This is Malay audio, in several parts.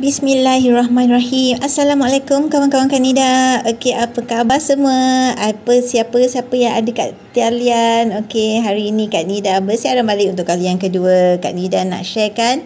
Bismillahirrahmanirrahim. Assalamualaikum kawan-kawan Kanida. Okey, apa khabar semua? Siapa yang ada kat talian? Okey, hari ini Kak Nida bersiaran balik untuk kali yang kedua. Kak Nida nak sharekan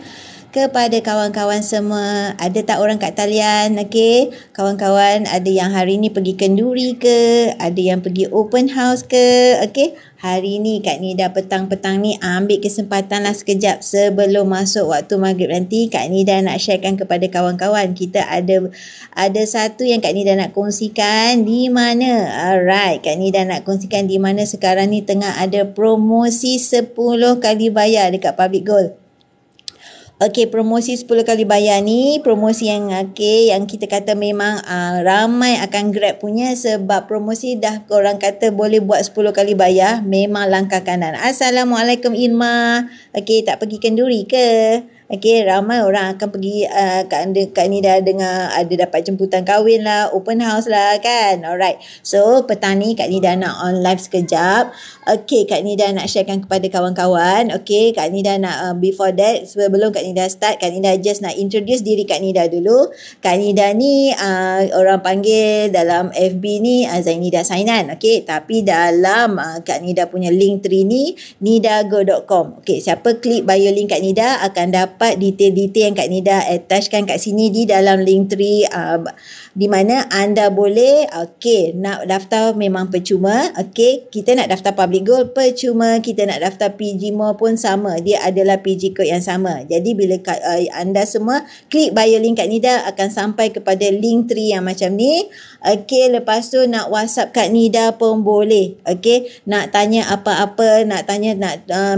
kepada kawan-kawan semua. Ada tak orang kat talian? Okey, kawan-kawan ada yang hari ni pergi kenduri ke? Ada yang pergi open house ke? Okey, hari ni Kak Nida petang-petang ni ambil kesempatan lah sekejap sebelum masuk waktu maghrib nanti. Kak Nida nak sharekan kepada kawan-kawan. Kita ada satu yang Kak Nida nak kongsikan di mana. Alright, Kak Nida nak kongsikan di mana sekarang ni tengah ada promosi 10 kali bayar dekat Public Gold. Okey, promosi 10 kali bayar ni promosi yang yang kita kata memang ramai akan grab punya, sebab promosi dah orang kata boleh buat 10 kali bayar, memang langkah kanan. Assalamualaikum Irma. Okey, tak pergi kenduri ke? Okey, ramai orang akan pergi Kak Nida dengar ada dapat jemputan kahwin lah, open house lah kan. Alright. So, petang ni Kak Nida nak on live sekejap. Okey, Kak Nida nak sharekan kepada kawan-kawan. Okey, Kak Nida nak before that, sebelum Kak Nida start, Kak Nida just nak introduce diri Kak Nida dulu. Kak Nida ni orang panggil dalam FB ni Zainida Sainan. Okey, tapi dalam Kak Nida punya link tree ni nidago.com. Okey, siapa klik bio link Kak Nida akan dapat detail-detail yang Kak Nida attachkan kat sini di dalam link tree, di mana anda boleh nak daftar memang percuma. Okey, kita nak daftar Public Gold percuma, kita nak daftar PG More pun sama, dia adalah PG code yang sama. Jadi bila anda semua klik bio link Kak Nida akan sampai kepada link tree yang macam ni. Okey, lepas tu nak WhatsApp Kak Nida pun boleh. Okey, nak tanya apa-apa, nak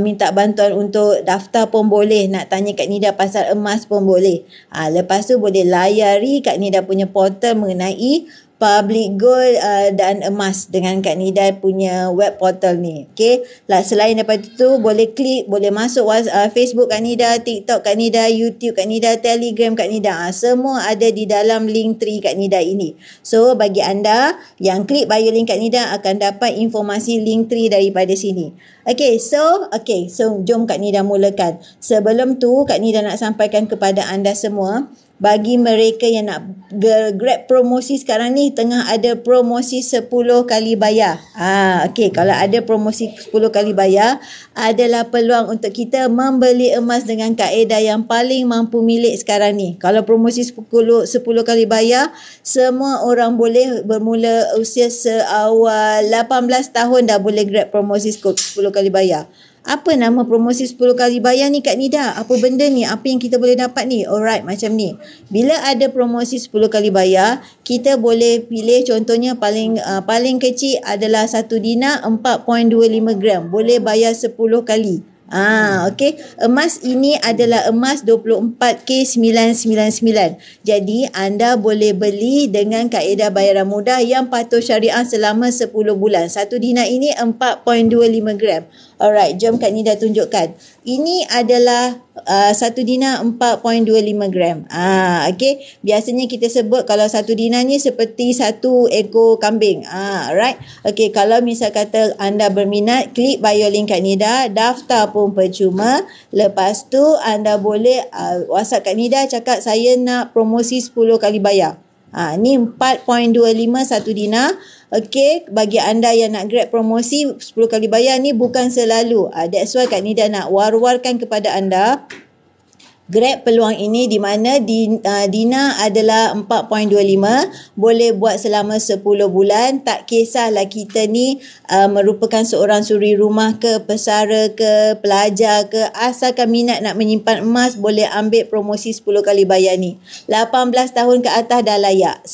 minta bantuan untuk daftar pun boleh, nak tanya Kak Nida pasal emas pun boleh. Lepas tu boleh layari Kak Nida punya portal mengenai Public Gold dan emas dengan Kak Nida punya web portal ni. Okey, selain daripada itu boleh klik, boleh masuk Facebook Kak Nida, TikTok Kak Nida, YouTube Kak Nida, Telegram Kak Nida. Semua ada di dalam link tree Kak Nida ini. So bagi anda yang klik bio link Kak Nida akan dapat informasi link tree daripada sini. Okey, so jom Kak Nida mulakan. Sebelum tu Kak Nida nak sampaikan kepada anda semua, bagi mereka yang nak grab promosi sekarang ni tengah ada promosi 10 kali bayar. Okey, kalau ada promosi 10 kali bayar adalah peluang untuk kita membeli emas dengan kaedah yang paling mampu milik sekarang ni. Kalau promosi 10 kali bayar, semua orang boleh bermula usia seawal 18 tahun dah boleh grab promosi 10 kali bayar. Apa nama promosi 10 kali bayar ni Kak Nida? Apa benda ni? Apa yang kita boleh dapat ni? Alright, macam ni. Bila ada promosi 10 kali bayar, kita boleh pilih contohnya paling kecil adalah 1 dinar 4.25 gram. Boleh bayar 10 kali. Okey. Emas ini adalah emas 24K999. Jadi anda boleh beli dengan kaedah bayaran mudah yang patuh syariah selama 10 bulan. 1 dinar ini 4.25 gram. Alright, jom Kak Nida tunjukkan. Ini adalah 1 dinar 4.25 gram. Okey. Biasanya kita sebut kalau 1 dinar ni seperti 1 ekor kambing. Alright. Okey, kalau misal kata anda berminat, klik bio link Kak Nida, daftar pun percuma. Lepas tu anda boleh WhatsApp Kak Nida cakap saya nak promosi 10 kali bayar. Ni 4.25 1 dinar. Okey, bagi anda yang nak grab promosi 10 kali bayar ni bukan selalu. That's why Kak Nida nak war-warkan kepada anda. Grab peluang ini di mana Dina adalah 4.25, boleh buat selama 10 bulan. Tak kisahlah kita ni merupakan seorang suri rumah ke, pesara ke, pelajar ke, asalkan minat nak menyimpan emas, boleh ambil promosi 10 kali bayar ni. 18 tahun ke atas dah layak.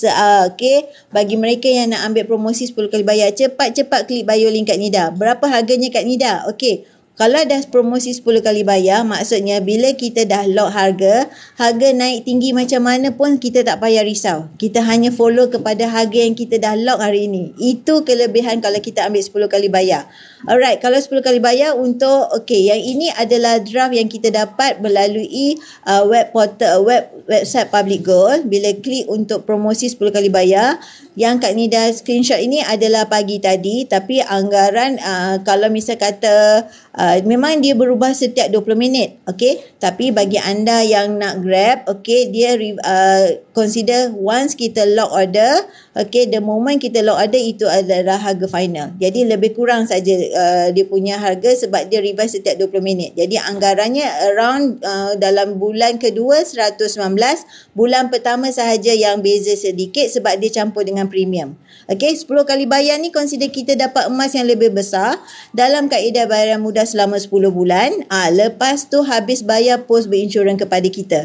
Okey, bagi mereka yang nak ambil promosi 10 kali bayar, cepat-cepat klik bio link Kak Nida. Berapa harganya Kak Nida? Okey, kalau dah promosi 10 kali bayar, maksudnya bila kita dah lock harga naik tinggi macam mana pun kita tak payah risau. Kita hanya follow kepada harga yang kita dah lock hari ini. Itu kelebihan kalau kita ambil 10 kali bayar. Alright, kalau 10 kali bayar untuk, yang ini adalah draft yang kita dapat melalui website Public Gold. Bila klik untuk promosi 10 kali bayar, yang Kak Nida screenshot ini adalah pagi tadi, tapi anggaran kalau misal kata Memang dia berubah setiap 20 minit. Okay. Tapi bagi anda yang nak Grab, okay, dia consider once kita lock order, okay, the moment kita lock order itu adalah harga final. Jadi lebih kurang saja dia punya harga sebab dia revise setiap 20 minit. Jadi anggarannya around dalam bulan kedua 119, bulan pertama sahaja yang beza sedikit sebab dia campur dengan premium. Okay, 10 kali bayar ni consider kita dapat emas yang lebih besar dalam kaedah bayaran mudah selama 10 bulan. Lepas tu habis bayar pos berinsurans kepada kita.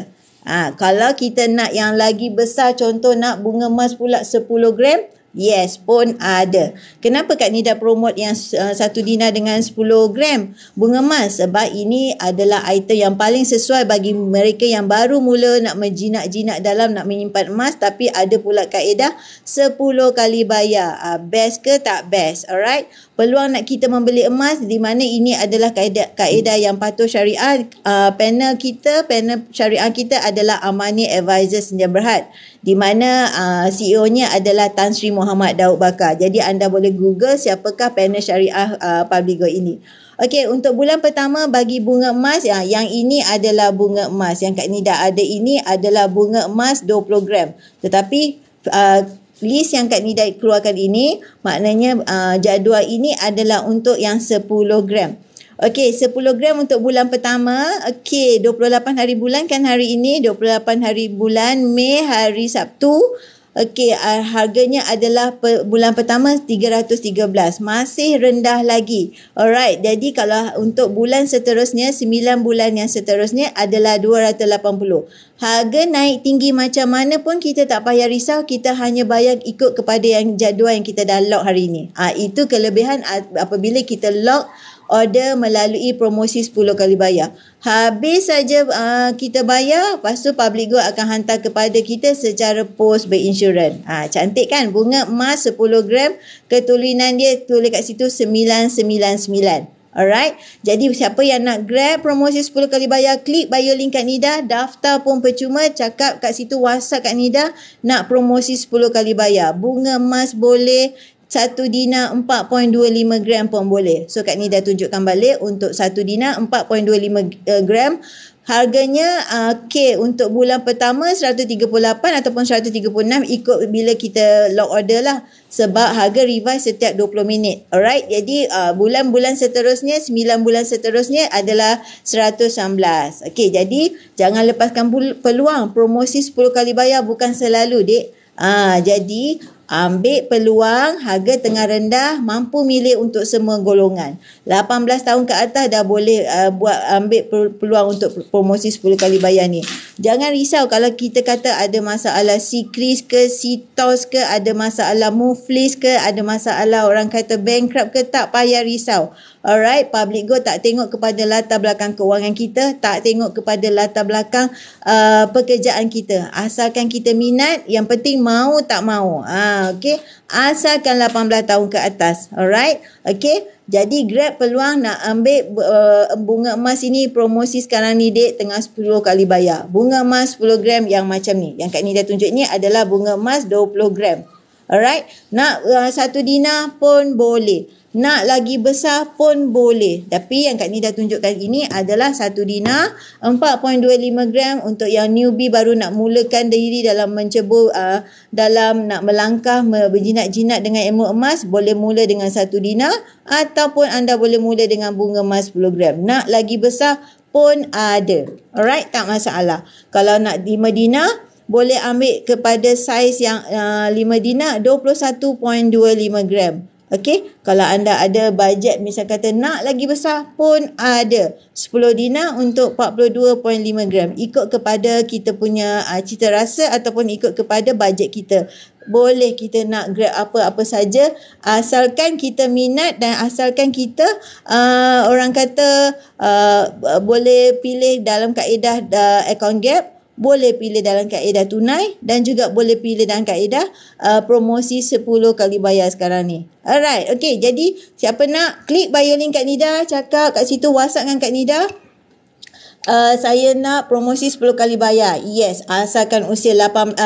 Kalau kita nak yang lagi besar, contoh nak bunga emas pula 10 gram, yes pun ada. Kenapa Kak Nida promote yang 1 dinar dengan 10 gram bunga emas? Sebab ini adalah item yang paling sesuai bagi mereka yang baru mula nak menjinak-jinak dalam nak menyimpan emas, tapi ada pula kaedah 10 kali bayar. Best ke tak best? Alright. Peluang nak kita membeli emas di mana ini adalah kaedah yang patuh syariah. Panel syariah kita adalah Amani Advisor Sendi Berhad, di mana CEO-nya adalah Tan Sri Muhammad Daud Bakar. Jadi anda boleh Google siapakah panel syariah Publigo ini. Okey, untuk bulan pertama bagi bunga emas, yang ini adalah bunga emas. Yang Kak Nida ada ini adalah bunga emas 20 gram. Tetapi list yang Kak Nida keluarkan ini, maknanya jadual ini adalah untuk yang 10 gram. Okey, 10 gram untuk bulan pertama. Okey, 28 hari bulan kan hari ini, 28 hari bulan Mei, hari Sabtu. Okey, harganya adalah bulan pertama 313. Masih rendah lagi. Alright, jadi kalau untuk bulan seterusnya, 9 bulan yang seterusnya adalah 280. Harga naik tinggi macam mana pun kita tak payah risau, kita hanya bayar ikut kepada yang jadual yang kita dah lock hari ini. Itu kelebihan apabila kita lock order melalui promosi 10 kali bayar. Habis saja kita bayar, lepas tu Publigo akan hantar kepada kita secara pos berinsurans. Cantik kan? Bunga emas 10 gram, ketulinan dia tulis kat situ 999. Alright. Jadi siapa yang nak Grab promosi 10 kali bayar, klik bio link Kak Nida, daftar pun percuma, cakap kat situ WhatsApp Kak Nida nak promosi 10 kali bayar. Bunga emas boleh, 1 dinar 4.25 gram pun boleh. So Kak Nida tunjukkan balik untuk 1 dinar 4.25 gram. Harganya untuk bulan pertama 138 ataupun 136 ikut bila kita lock order lah. Sebab harga revise setiap 20 minit. Alright, jadi bulan-bulan seterusnya, 9 bulan seterusnya adalah 119. Okey, jadi jangan lepaskan peluang. Promosi 10 kali bayar bukan selalu, dek. Jadi ambil peluang, harga tengah rendah, mampu milih untuk semua golongan. 18 tahun ke atas dah boleh ambil peluang untuk promosi 10 kali bayar ni. Jangan risau kalau kita kata ada masalah Sikris ke, Sitos ke, ada masalah Muflis ke, ada masalah orang kata bankrupt ke, tak payah risau. Alright, Publigo tak tengok kepada latar belakang kewangan kita, tak tengok kepada latar belakang pekerjaan kita. Asalkan kita minat, yang penting mau tak mau. Okey, asalkan 18 tahun ke atas. Alright, okey. Jadi Grab peluang nak ambil bunga emas ini, promosi sekarang ni dek, tengah 10 kali bayar. Bunga emas 10 gram yang macam ni. Yang Kak Nida tunjuk ni adalah bunga emas 20 gram. Alright, nak 1 dinar pun boleh. Nak lagi besar pun boleh. Tapi yang Kak Nida tunjukkan ini adalah 1 dinar 4.25 gram untuk yang newbie baru nak mulakan diri dalam mencebur, dalam nak melangkah berjinak-jinak dengan ilmu emas. Boleh mula dengan 1 dinar ataupun anda boleh mula dengan bunga emas 10 gram. Nak lagi besar pun ada. Alright, tak masalah. Kalau nak 5 dinar, boleh ambil kepada saiz yang 5 dinar 21.25 gram. Okey, kalau anda ada bajet misal kata nak lagi besar pun ada. 10 dinar untuk 42.5 gram. Ikut kepada kita punya cita rasa ataupun ikut kepada bajet kita. Boleh kita nak Grab apa-apa saja asalkan kita minat dan asalkan kita orang kata boleh pilih dalam kaedah account gap. Boleh pilih dalam kaedah tunai dan juga boleh pilih dalam kaedah promosi 10 kali bayar sekarang ni. Alright, okay. Jadi siapa nak klik bio link Kak Nida, cakap kat situ WhatsApp dengan Kak Nida. Saya nak promosi 10 kali bayar. Yes, asalkan usia 18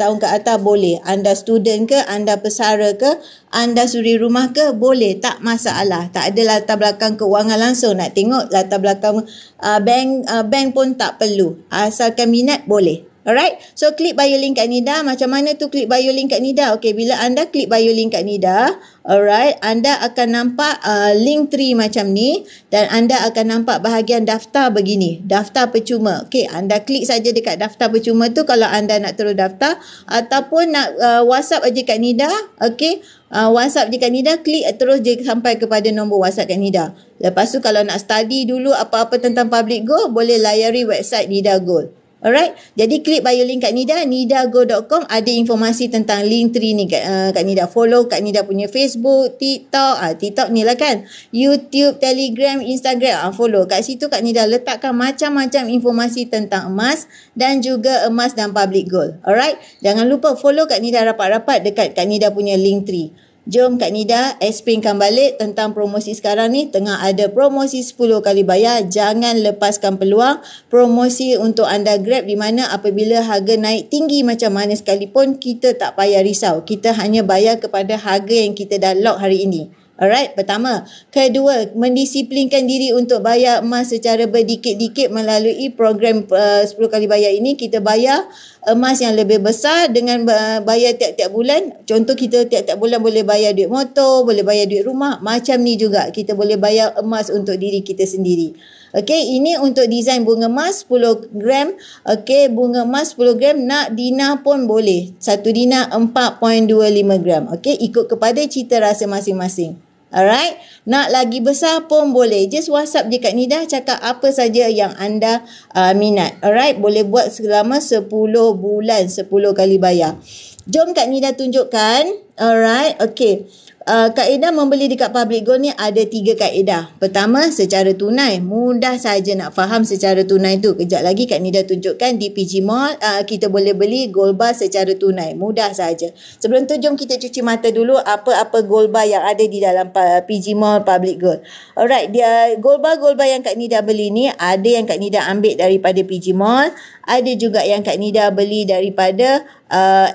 tahun ke atas boleh. Anda student ke, anda pesara ke, anda suri rumah ke, boleh. Tak masalah. Tak ada latar belakang keuangan langsung. Nak tengok latar belakang bank pun tak perlu. Asalkan minat boleh. Alright, so klik bio link kat Nida. Macam mana tu klik bio link kat Nida? Okay, bila anda klik bio link kat Nida, alright, anda akan nampak link tree macam ni dan anda akan nampak bahagian daftar begini, daftar percuma. Okay, anda klik saja dekat daftar percuma tu kalau anda nak terus daftar ataupun nak WhatsApp aja kat Nida. Okay, WhatsApp je kat Nida, klik terus je sampai kepada nombor WhatsApp kat Nida. Lepas tu kalau nak study dulu apa-apa tentang public goal, boleh layari website Nida Goal. Alright, jadi klik bio link kat Nida, nidago.com, ada informasi tentang link tree ni kat Nida. Follow kat Nida punya Facebook, TikTok, TikTok ni lah kan, YouTube, Telegram, Instagram, follow. Kat situ kat Nida letakkan macam-macam informasi tentang emas dan juga emas dan public goal. Alright, jangan lupa follow kat Nida rapat-rapat dekat kat Nida punya link tree. Jom Kak Nida explainkan balik tentang promosi sekarang ni. Tengah ada promosi 10 kali bayar. Jangan lepaskan peluang. Promosi untuk anda Grab di mana apabila harga naik tinggi macam mana sekalipun, kita tak payah risau. Kita hanya bayar kepada harga yang kita dah lock hari ini. Alright, pertama. Kedua, mendisiplinkan diri untuk bayar emas secara berdikit-dikit melalui program 10 kali bayar ini. Kita bayar emas yang lebih besar dengan bayar tiap-tiap bulan. Contoh kita tiap-tiap bulan boleh bayar duit motor, boleh bayar duit rumah. Macam ni juga kita boleh bayar emas untuk diri kita sendiri. Okey, ini untuk desain bunga emas 10 gram. Okey, bunga emas 10 gram, nak dinar pun boleh. Satu dinar 4.25 gram. Okey, ikut kepada cita rasa masing-masing. Alright, nak lagi besar pun boleh. Just WhatsApp je kat Nida, cakap apa saja yang anda minat. Alright, boleh buat selama 10 bulan, 10 kali bayar. Jom Kak Nida tunjukkan. Alright, okay. Kaedah membeli dekat public goal ni ada 3 kaedah. Pertama, secara tunai. Mudah saja nak faham secara tunai tu. Kejap lagi Kak Nida tunjukkan di PG Mall. Kita boleh beli gold bar secara tunai. Mudah saja. Sebelum tu, jom kita cuci mata dulu apa-apa gold bar yang ada di dalam PG Mall public goal. Alright, dia gold bar yang Kak Nida beli ni, ada yang Kak Nida ambil daripada PG Mall. Ada juga yang Kak Nida beli daripada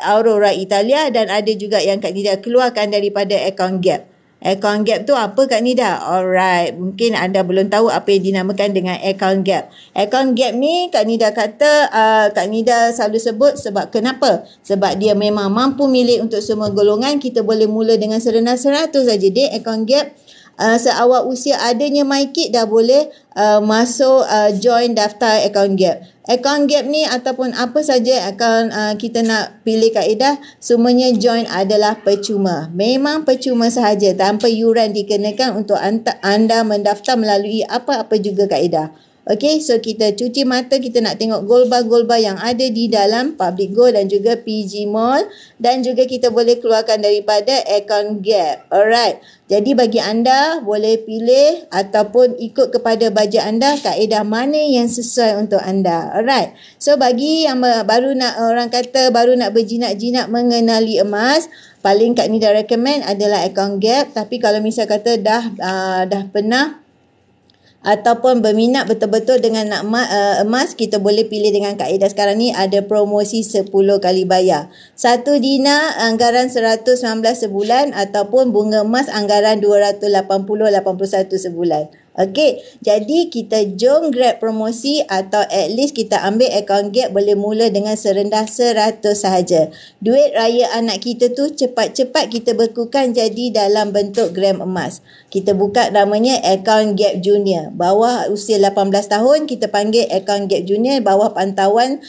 Aurora Italia dan ada juga yang Kak Nida keluarkan daripada account Gap. Account Gap tu apa Kak Nida? Alright, mungkin anda belum tahu apa yang dinamakan dengan account Gap. Account Gap ni Kak Nida kata, Kak Nida selalu sebut sebab kenapa? Sebab dia memang mampu milik untuk semua golongan. Kita boleh mula dengan serendah 100 saja. Dia account Gap. Seawal usia adanya MyKit dah boleh masuk join daftar account Gap. Account Gap ni ataupun apa saja akaun kita nak pilih kaedah, semuanya join adalah percuma. Memang percuma sahaja tanpa yuran dikenakan untuk anda mendaftar melalui apa-apa juga kaedah. Okey, so kita cuci mata, kita nak tengok gold bar yang ada di dalam public goal dan juga PG Mall, dan juga kita boleh keluarkan daripada account Gap. Alright. Jadi bagi anda boleh pilih ataupun ikut kepada bajet anda kaedah mana yang sesuai untuk anda. Alright. So bagi yang baru nak, orang kata baru nak berjinak-jinak mengenali emas, paling Kak Nida recommend adalah account Gap. Tapi kalau misal kata dah pernah ataupun berminat betul-betul dengan nak emas, kita boleh pilih dengan kaedah sekarang ni, ada promosi 10 kali bayar. 1 dinar anggaran 119 sebulan ataupun bunga emas anggaran 280.81 sebulan. Okey, jadi kita jom grab promosi atau at least kita ambil account Gap, boleh mula dengan serendah 100 sahaja. Duit raya anak kita tu cepat-cepat kita bekukan jadi dalam bentuk gram emas. Kita buka namanya account Gap Junior. Bawah usia 18 tahun kita panggil account Gap Junior, bawah pantauan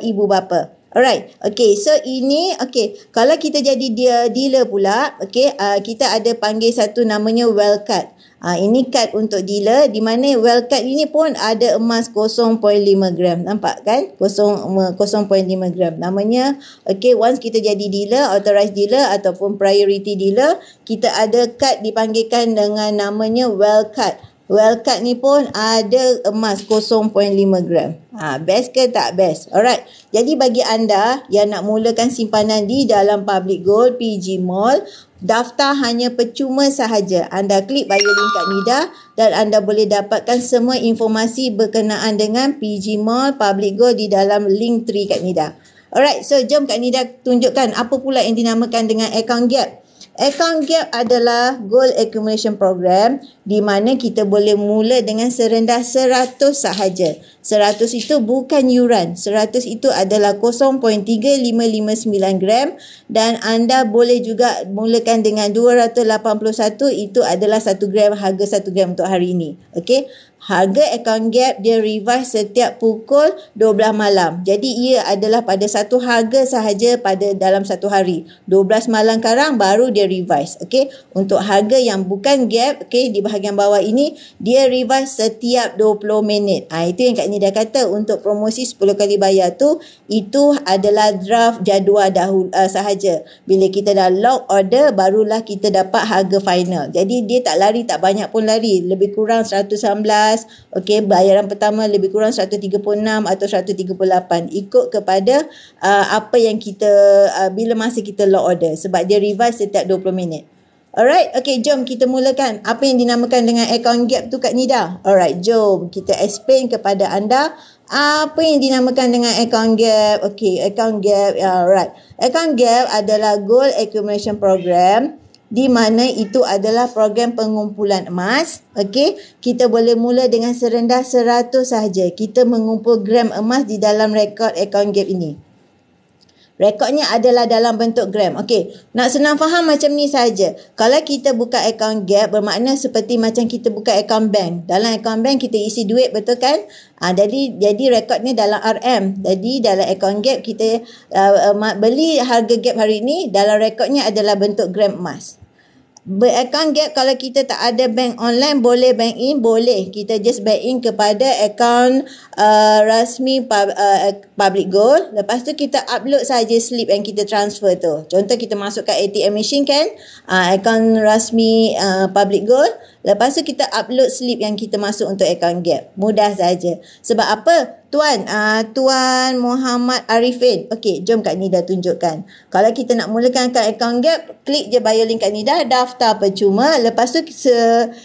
ibu bapa. Alright, okay, so ini, okay, kalau kita jadi dealer pula, okay, kita ada panggil satu namanya well card. Ini kad untuk dealer, di mana well card ini pun ada emas 0.5 gram. Nampak kan? 0.5 gram. Namanya, okay, once kita jadi dealer, authorized dealer ataupun priority dealer, kita ada kad dipanggilkan dengan namanya well card. Wildcard ni pun ada emas 0.5 gram. Best ke tak best? Alright. Jadi bagi anda yang nak mulakan simpanan di dalam Public Gold PG Mall, daftar hanya percuma sahaja. Anda klik bio link kat Nida dan anda boleh dapatkan semua informasi berkenaan dengan PG Mall Public Gold di dalam link tree kat Nida. Alright, so jom Kak Nida tunjukkan apa pula yang dinamakan dengan account gap. Account gap adalah gold accumulation program di mana kita boleh mula dengan serendah 100 sahaja. 100 itu bukan yuran. 100 itu adalah 0.3559 gram dan anda boleh juga mulakan dengan 281, itu adalah 1 gram, harga 1 gram untuk hari ini. Okey. Harga account gap dia revise setiap pukul 12 malam. Jadi ia adalah pada satu harga sahaja pada dalam satu hari. 12 malam karang baru dia revise. Okey. Untuk harga yang bukan gap, okey, di bahagian bawah ini dia revise setiap 20 minit. Itu yang Kak Nida kata untuk promosi 10 kali bayar tu, itu adalah draft jadual dahulu sahaja. Bila kita dah lock order barulah kita dapat harga final. Jadi dia tak lari, tak banyak pun lari. Lebih kurang 119. Okey, bayaran pertama lebih kurang 136 atau 138 ikut kepada apa yang kita bila masa kita lock order, sebab dia revise setiap 20 minit. Alright, okey, jom kita mulakan apa yang dinamakan dengan account gap tu Kak Nida. Alright, jom kita explain kepada anda apa yang dinamakan dengan account gap. Okey, account gap. Alright, account gap adalah gold accumulation program di mana itu adalah program pengumpulan emas. Okey, kita boleh mula dengan serendah 100 sahaja. Kita mengumpul gram emas di dalam rekod account gap ini. Rekodnya adalah dalam bentuk gram. Okey, nak senang faham macam ni saja. Kalau kita buka account gap bermakna seperti macam kita buka account bank. Dalam account bank kita isi duit, betul kan? Jadi rekodnya dalam RM. Jadi dalam account gap kita beli harga gap hari ini, dalam rekodnya adalah bentuk gram emas. Account gap kalau kita tak ada bank online, boleh bank in, boleh. Kita just bank in kepada account rasmi Public Gold. Lepas tu kita upload saja slip yang kita transfer tu. Contoh kita masukkan ATM machine kan, account rasmi Public Gold. Lepas tu kita upload slip yang kita masuk untuk account gap. Mudah saja. Sebab apa? Tuan Muhammad Arifin. Okey, jom Kak Nida tunjukkan. Kalau kita nak mulakan account gap, klik je bio link Kak Nida, daftar percuma. Lepas tu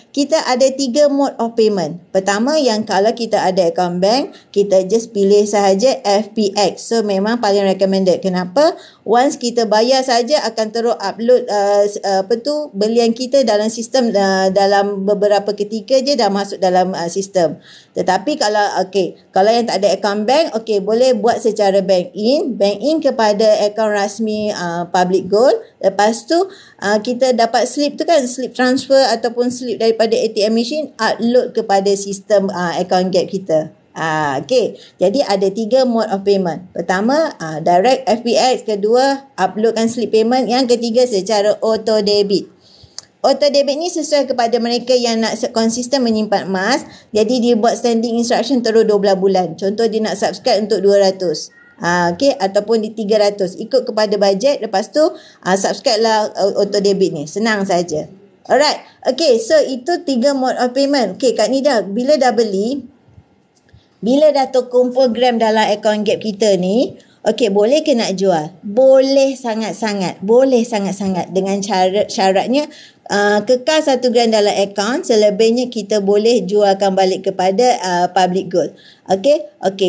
kita ada 3 mode of payment. Pertama, yang kalau kita ada account bank, kita just pilih sahaja FPX. So memang paling recommended. Kenapa? Once kita bayar saja akan terus upload belian kita dalam sistem, dalam beberapa ketika je dah masuk dalam sistem. Tetapi kalau yang tak ada account bank, boleh buat secara bank in kepada account rasmi Public Gold. Lepas tu kita dapat slip tu kan, slip transfer ataupun slip daripada ATM machine, upload kepada sistem account gap kita. Jadi ada 3 mode of payment. Pertama, direct FPX. Kedua, uploadkan slip payment. Yang ketiga, secara auto debit. Auto debit ni sesuai kepada mereka yang nak konsisten menyimpan emas. Jadi dia buat standing instruction terus 12 bulan. Contoh dia nak subscribe untuk 200. Ataupun di 300. Ikut kepada bajet. Lepas tu subscribe lah auto debit ni. Senang saja. Alright. So itu 3 mode of payment. Kak Nida, bila dah beli, bila dah terkumpul gram dalam account gap kita ni, boleh ke nak jual? Boleh sangat-sangat. Boleh sangat-sangat. Dengan syaratnya kekal 1 gram dalam akaun, selebihnya kita boleh jualkan balik kepada Public Gold.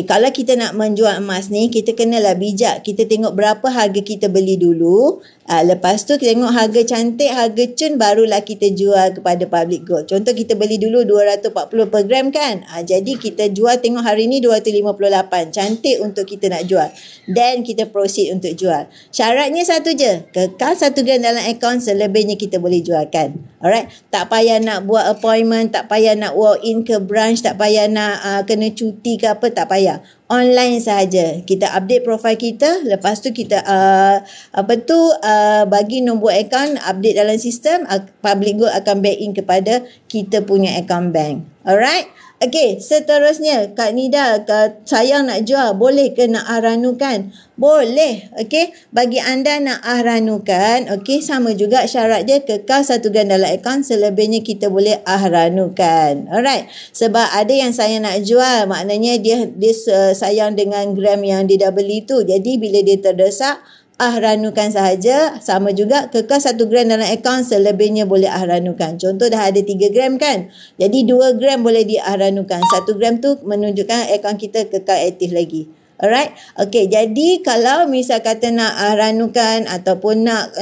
Kalau kita nak menjual emas ni, kita kenalah bijak. Kita tengok berapa harga kita beli dulu. Lepas tu kita tengok harga cantik, harga cun, barulah kita jual kepada Public Gold. Contoh kita beli dulu 240 per gram kan. Jadi kita jual, tengok hari ni 258. Cantik untuk kita nak jual. Dan kita proceed untuk jual. Syaratnya satu je. Kekal 1 gram dalam akaun, selebihnya kita boleh jualkan. Alright. Tak payah nak buat appointment, tak payah nak walk in ke branch, tak payah nak kena cuti ke apa, tak payah. online sahaja. Kita update profil kita, lepas tu kita bagi nombor akaun, update dalam sistem, Public Gold akan back in kepada kita punya akaun bank. Alright? Okey, seterusnya Kak Nida sayang nak jual, boleh ke nak ranukan? Boleh. Okey, bagi anda nak ranukan, okey, sama juga syarat dia kekal 1 gram dalam akaun, selebihnya kita boleh ranukan. Alright. Sebab ada yang sayang nak jual, maknanya dia sayang dengan gram yang dia dah beli tu. Jadi bila dia terdesak, ranukan sahaja, sama juga kekal 1 gram dalam akaun, selebihnya boleh ranukan. Contoh dah ada 3 gram kan, jadi 2 gram boleh ranukan, 1 gram tu menunjukkan akaun kita kekal aktif lagi. Alright, okay, jadi kalau misal kata nak ranukan ataupun nak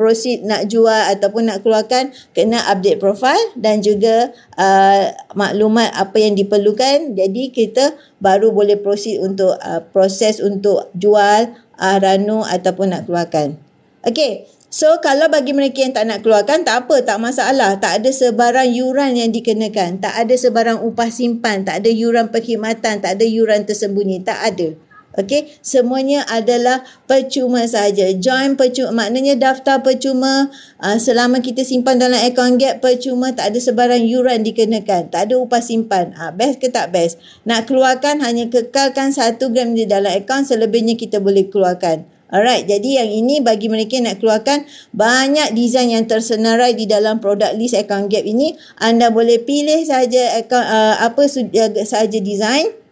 proceed, nak jual ataupun nak keluarkan, kena update profile dan juga maklumat apa yang diperlukan. Jadi kita baru boleh proceed untuk proses untuk jual, ranu ataupun nak keluarkan. Okey, so kalau bagi mereka yang tak nak keluarkan, tak apa, tak masalah. Tak ada sebarang yuran yang dikenakan, tak ada sebarang upah simpan, tak ada yuran perkhidmatan, tak ada yuran tersembunyi, tak ada. Okey, semuanya adalah percuma sahaja. Join percuma, maknanya daftar percuma, selama kita simpan dalam akaun Gap percuma, tak ada sebarang yuran dikenakan, tak ada upah simpan. Best ke tak best? Nak keluarkan hanya kekalkan 1 gram di dalam akaun, selebihnya kita boleh keluarkan. Alright, jadi yang ini bagi mereka yang nak keluarkan, banyak design yang tersenarai di dalam produk list akaun Gap ini. Anda boleh pilih saja akaun apa sahaja design.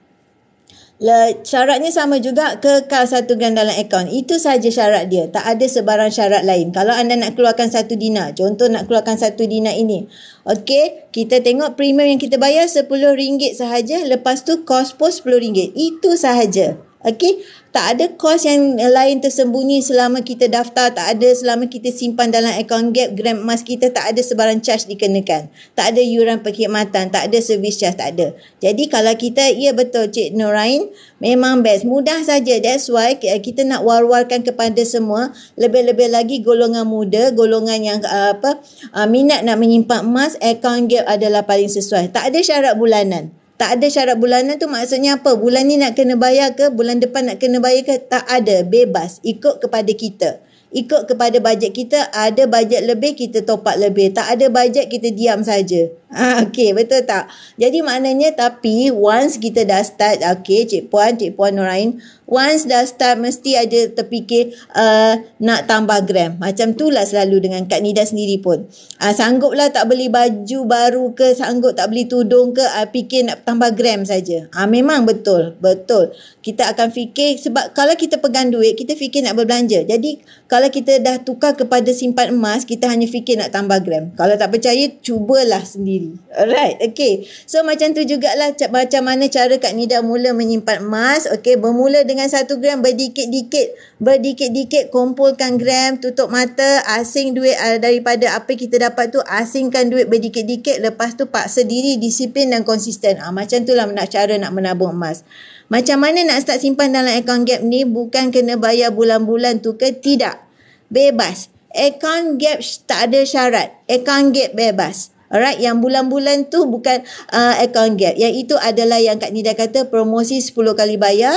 Syaratnya sama juga, kekal 1 gram dalam akaun. Itu sahaja syarat dia, tak ada sebarang syarat lain. Kalau anda nak keluarkan 1 dinar, contoh nak keluarkan 1 dinar ini, okey, kita tengok premium yang kita bayar RM10 sahaja, lepas tu kos pos RM10. Itu sahaja. Okey, tak ada kos yang lain tersembunyi selama kita daftar, tak ada selama kita simpan dalam akaun Gap, gram emas kita tak ada sebarang charge dikenakan. Tak ada yuran perkhidmatan, tak ada service charge, tak ada. Jadi kalau kita, ya betul Cik Norain, memang best, mudah saja. That's why kita nak war-warkan kepada semua, lebih-lebih lagi golongan muda, golongan yang minat nak menyimpan emas, akaun Gap adalah paling sesuai. Tak ada syarat bulanan. Tak ada syarat bulanan tu maksudnya apa? Bulan ni nak kena bayar ke? Bulan depan nak kena bayar ke? Tak ada. Bebas. Ikut kepada kita. Ikut kepada bajet kita. Ada bajet lebih, kita top up lebih. Tak ada bajet, kita diam saja. Okey, betul tak? Jadi maknanya, tapi once kita dah start, okey, Cik Puan Norain, once dah start, mesti ada terfikir nak tambah gram. Macam itulah selalu dengan Kak Nida sendiri pun. Sangguplah tak beli baju baru ke, sanggup tak beli tudung ke, fikir nak tambah gram saja. Memang betul. Kita akan fikir, sebab kalau kita pegang duit, kita fikir nak berbelanja. Jadi, kalau kita dah tukar kepada simpan emas, kita hanya fikir nak tambah gram. Kalau tak percaya, cubalah sendiri. Alright, okay. So, macam tu jugalah macam mana cara Kak Nida mula menyimpan emas. Okay, bermula dengan 1 gram, berdikit-dikit kumpulkan gram, tutup mata, asing duit daripada apa kita dapat tu, asingkan duit berdikit-dikit, lepas tu paksa diri, disiplin dan konsisten. Macam itulah cara nak menabung emas. Macam mana nak start simpan dalam akaun Gap ni? Bukan kena bayar bulan-bulan tu ke? Tidak. Bebas. Akaun Gap tak ada syarat. Akaun Gap bebas. Alright, yang bulan-bulan tu bukan akaun Gap. Yang itu adalah yang Kak Nida kata promosi 10 kali bayar.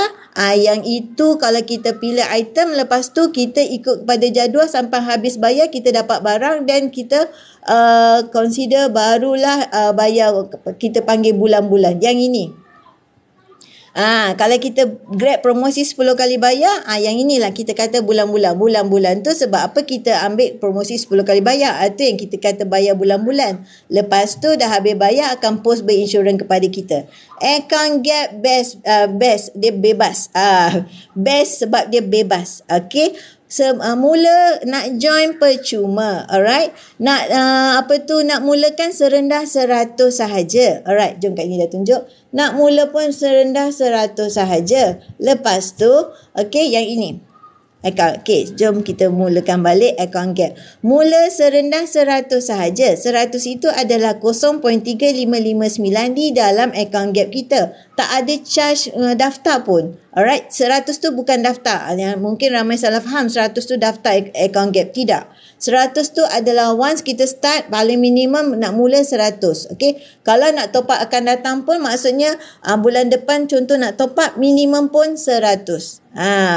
Yang itu kalau kita pilih item, lepas tu kita ikut kepada jadual sampai habis bayar, kita dapat barang dan kita consider barulah bayar, kita panggil bulan-bulan. Yang ini. Kalau kita grab promosi 10 kali bayar, yang inilah kita kata bulan-bulan. Bulan-bulan tu sebab apa kita ambil promosi 10 kali bayar? Itu yang kita kata bayar bulan-bulan. Lepas tu dah habis bayar akan post berinsurans kepada kita. Account Gap best, dia bebas. Best sebab dia bebas. Okay. Mula nak join percuma. Alright. Nak nak mulakan serendah 100 sahaja. Alright, jom Kak Nida tunjuk. Nak mula pun serendah 100 sahaja. Lepas tu, okay, yang ini. Okay, jom kita mulakan balik akaun Gap. Mula serendah 100 sahaja. 100 itu adalah 0.3559 di dalam akaun Gap kita. Tak ada charge daftar pun. Alright, 100 tu bukan daftar. Yang mungkin ramai salah faham 100 tu daftar account gap. Tidak. 100 tu adalah once kita start, paling minimum nak mula 100. Okay. Kalau nak top up akan datang pun maksudnya bulan depan contoh nak top up minimum pun 100.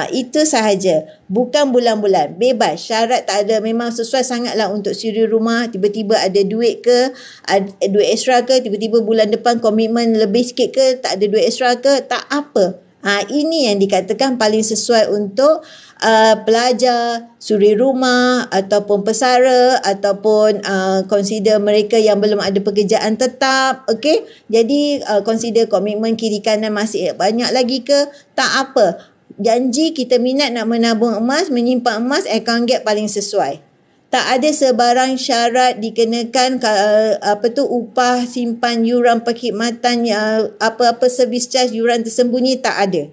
Itu sahaja. Bukan bulan-bulan. Bebas. Syarat tak ada. Memang sesuai sangatlah untuk siri rumah. Tiba-tiba ada duit ke, ada duit extra ke, tiba-tiba bulan depan komitmen lebih sikit ke, tak ada duit extra ke, tak apa. Ini yang dikatakan paling sesuai untuk pelajar, suri rumah ataupun pesara ataupun consider mereka yang belum ada pekerjaan tetap. Okay? Jadi consider komitmen kiri kanan masih banyak lagi ke, tak apa. Janji kita minat nak menabung emas, menyimpan emas, account gap paling sesuai. Tak ada sebarang syarat dikenakan upah simpan yuran perkhidmatan apa-apa service charge yuran tersembunyi, tak ada.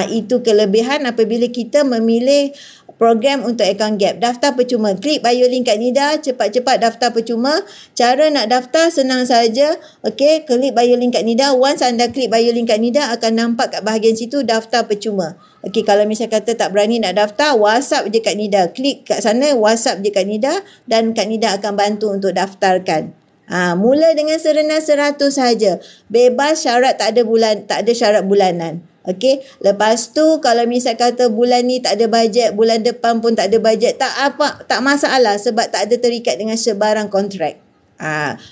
Itu kelebihan apabila kita memilih program untuk account gap. Daftar percuma. Klik bio link kat Nida, cepat-cepat daftar percuma. Cara nak daftar senang saja. Okey, klik bio link kat Nida. Once anda klik bio link kat Nida, akan nampak kat bahagian situ daftar percuma. Okey, kalau misalnya kata tak berani nak daftar, WhatsApp je kat Nida. Klik kat sana, WhatsApp je kat Nida dan Kak Nida akan bantu untuk daftarkan. Mula dengan serendah 100 saja. Bebas, syarat tak ada syarat bulanan. Okey, lepas tu kalau misal kata bulan ni tak ada bajet, bulan depan pun tak ada bajet, tak apa, tak masalah sebab tak ada terikat dengan sebarang kontrak.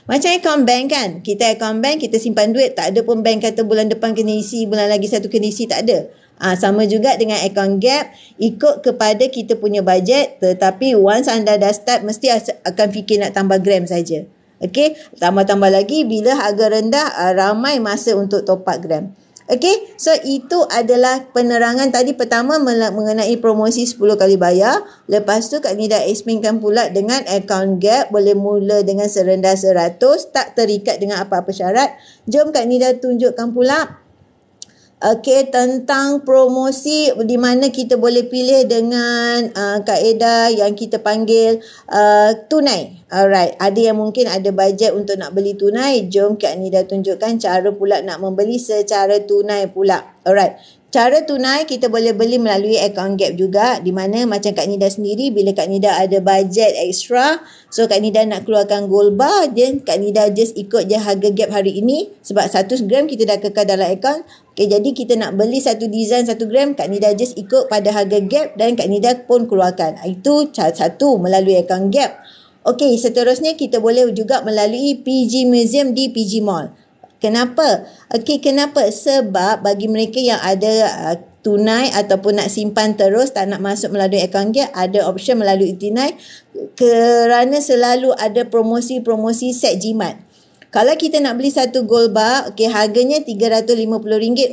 Macam account bank kan. Kita account bank, kita simpan duit, tak ada pun bank kata bulan depan kena isi, bulan lagi satu kena isi, tak ada. Sama juga dengan account gap, ikut kepada kita punya bajet, tetapi once anda dah start mesti akan fikir nak tambah gram saja. Okey, tambah-tambah lagi bila harga rendah, ramai masa untuk top up gram. Okey, so itu adalah penerangan tadi pertama mengenai promosi 10 kali bayar. Lepas tu Kak Nida explainkan pula dengan account gap boleh mula dengan serendah 100, tak terikat dengan apa-apa syarat. Jom Kak Nida tunjukkan pula tentang promosi di mana kita boleh pilih dengan kaedah yang kita panggil tunai. Alright, ada yang mungkin ada bajet untuk nak beli tunai. Jom Kak Nida tunjukkan cara pula nak membeli secara tunai pula. Alright, cara tunai kita boleh beli melalui account gap juga, di mana macam Kak Nida sendiri bila Kak Nida ada bajet extra, so Kak Nida nak keluarkan gold bar, then Kak Nida just ikut je harga gap hari ini sebab 1 gram kita dah kekal dalam account. Okay, jadi kita nak beli satu design 1 gram, Kak Nida just ikut pada harga gap dan Kak Nida pun keluarkan. Itu cara satu melalui account gap. Okey, seterusnya kita boleh juga melalui PG Museum di PG Mall. Kenapa? Okey, kenapa? Sebab bagi mereka yang ada tunai ataupun nak simpan terus, tak nak masuk melalui account gap, ada option melalui tunai kerana selalu ada promosi-promosi set jimat. Kalau kita nak beli satu gold bar, okey, harganya RM350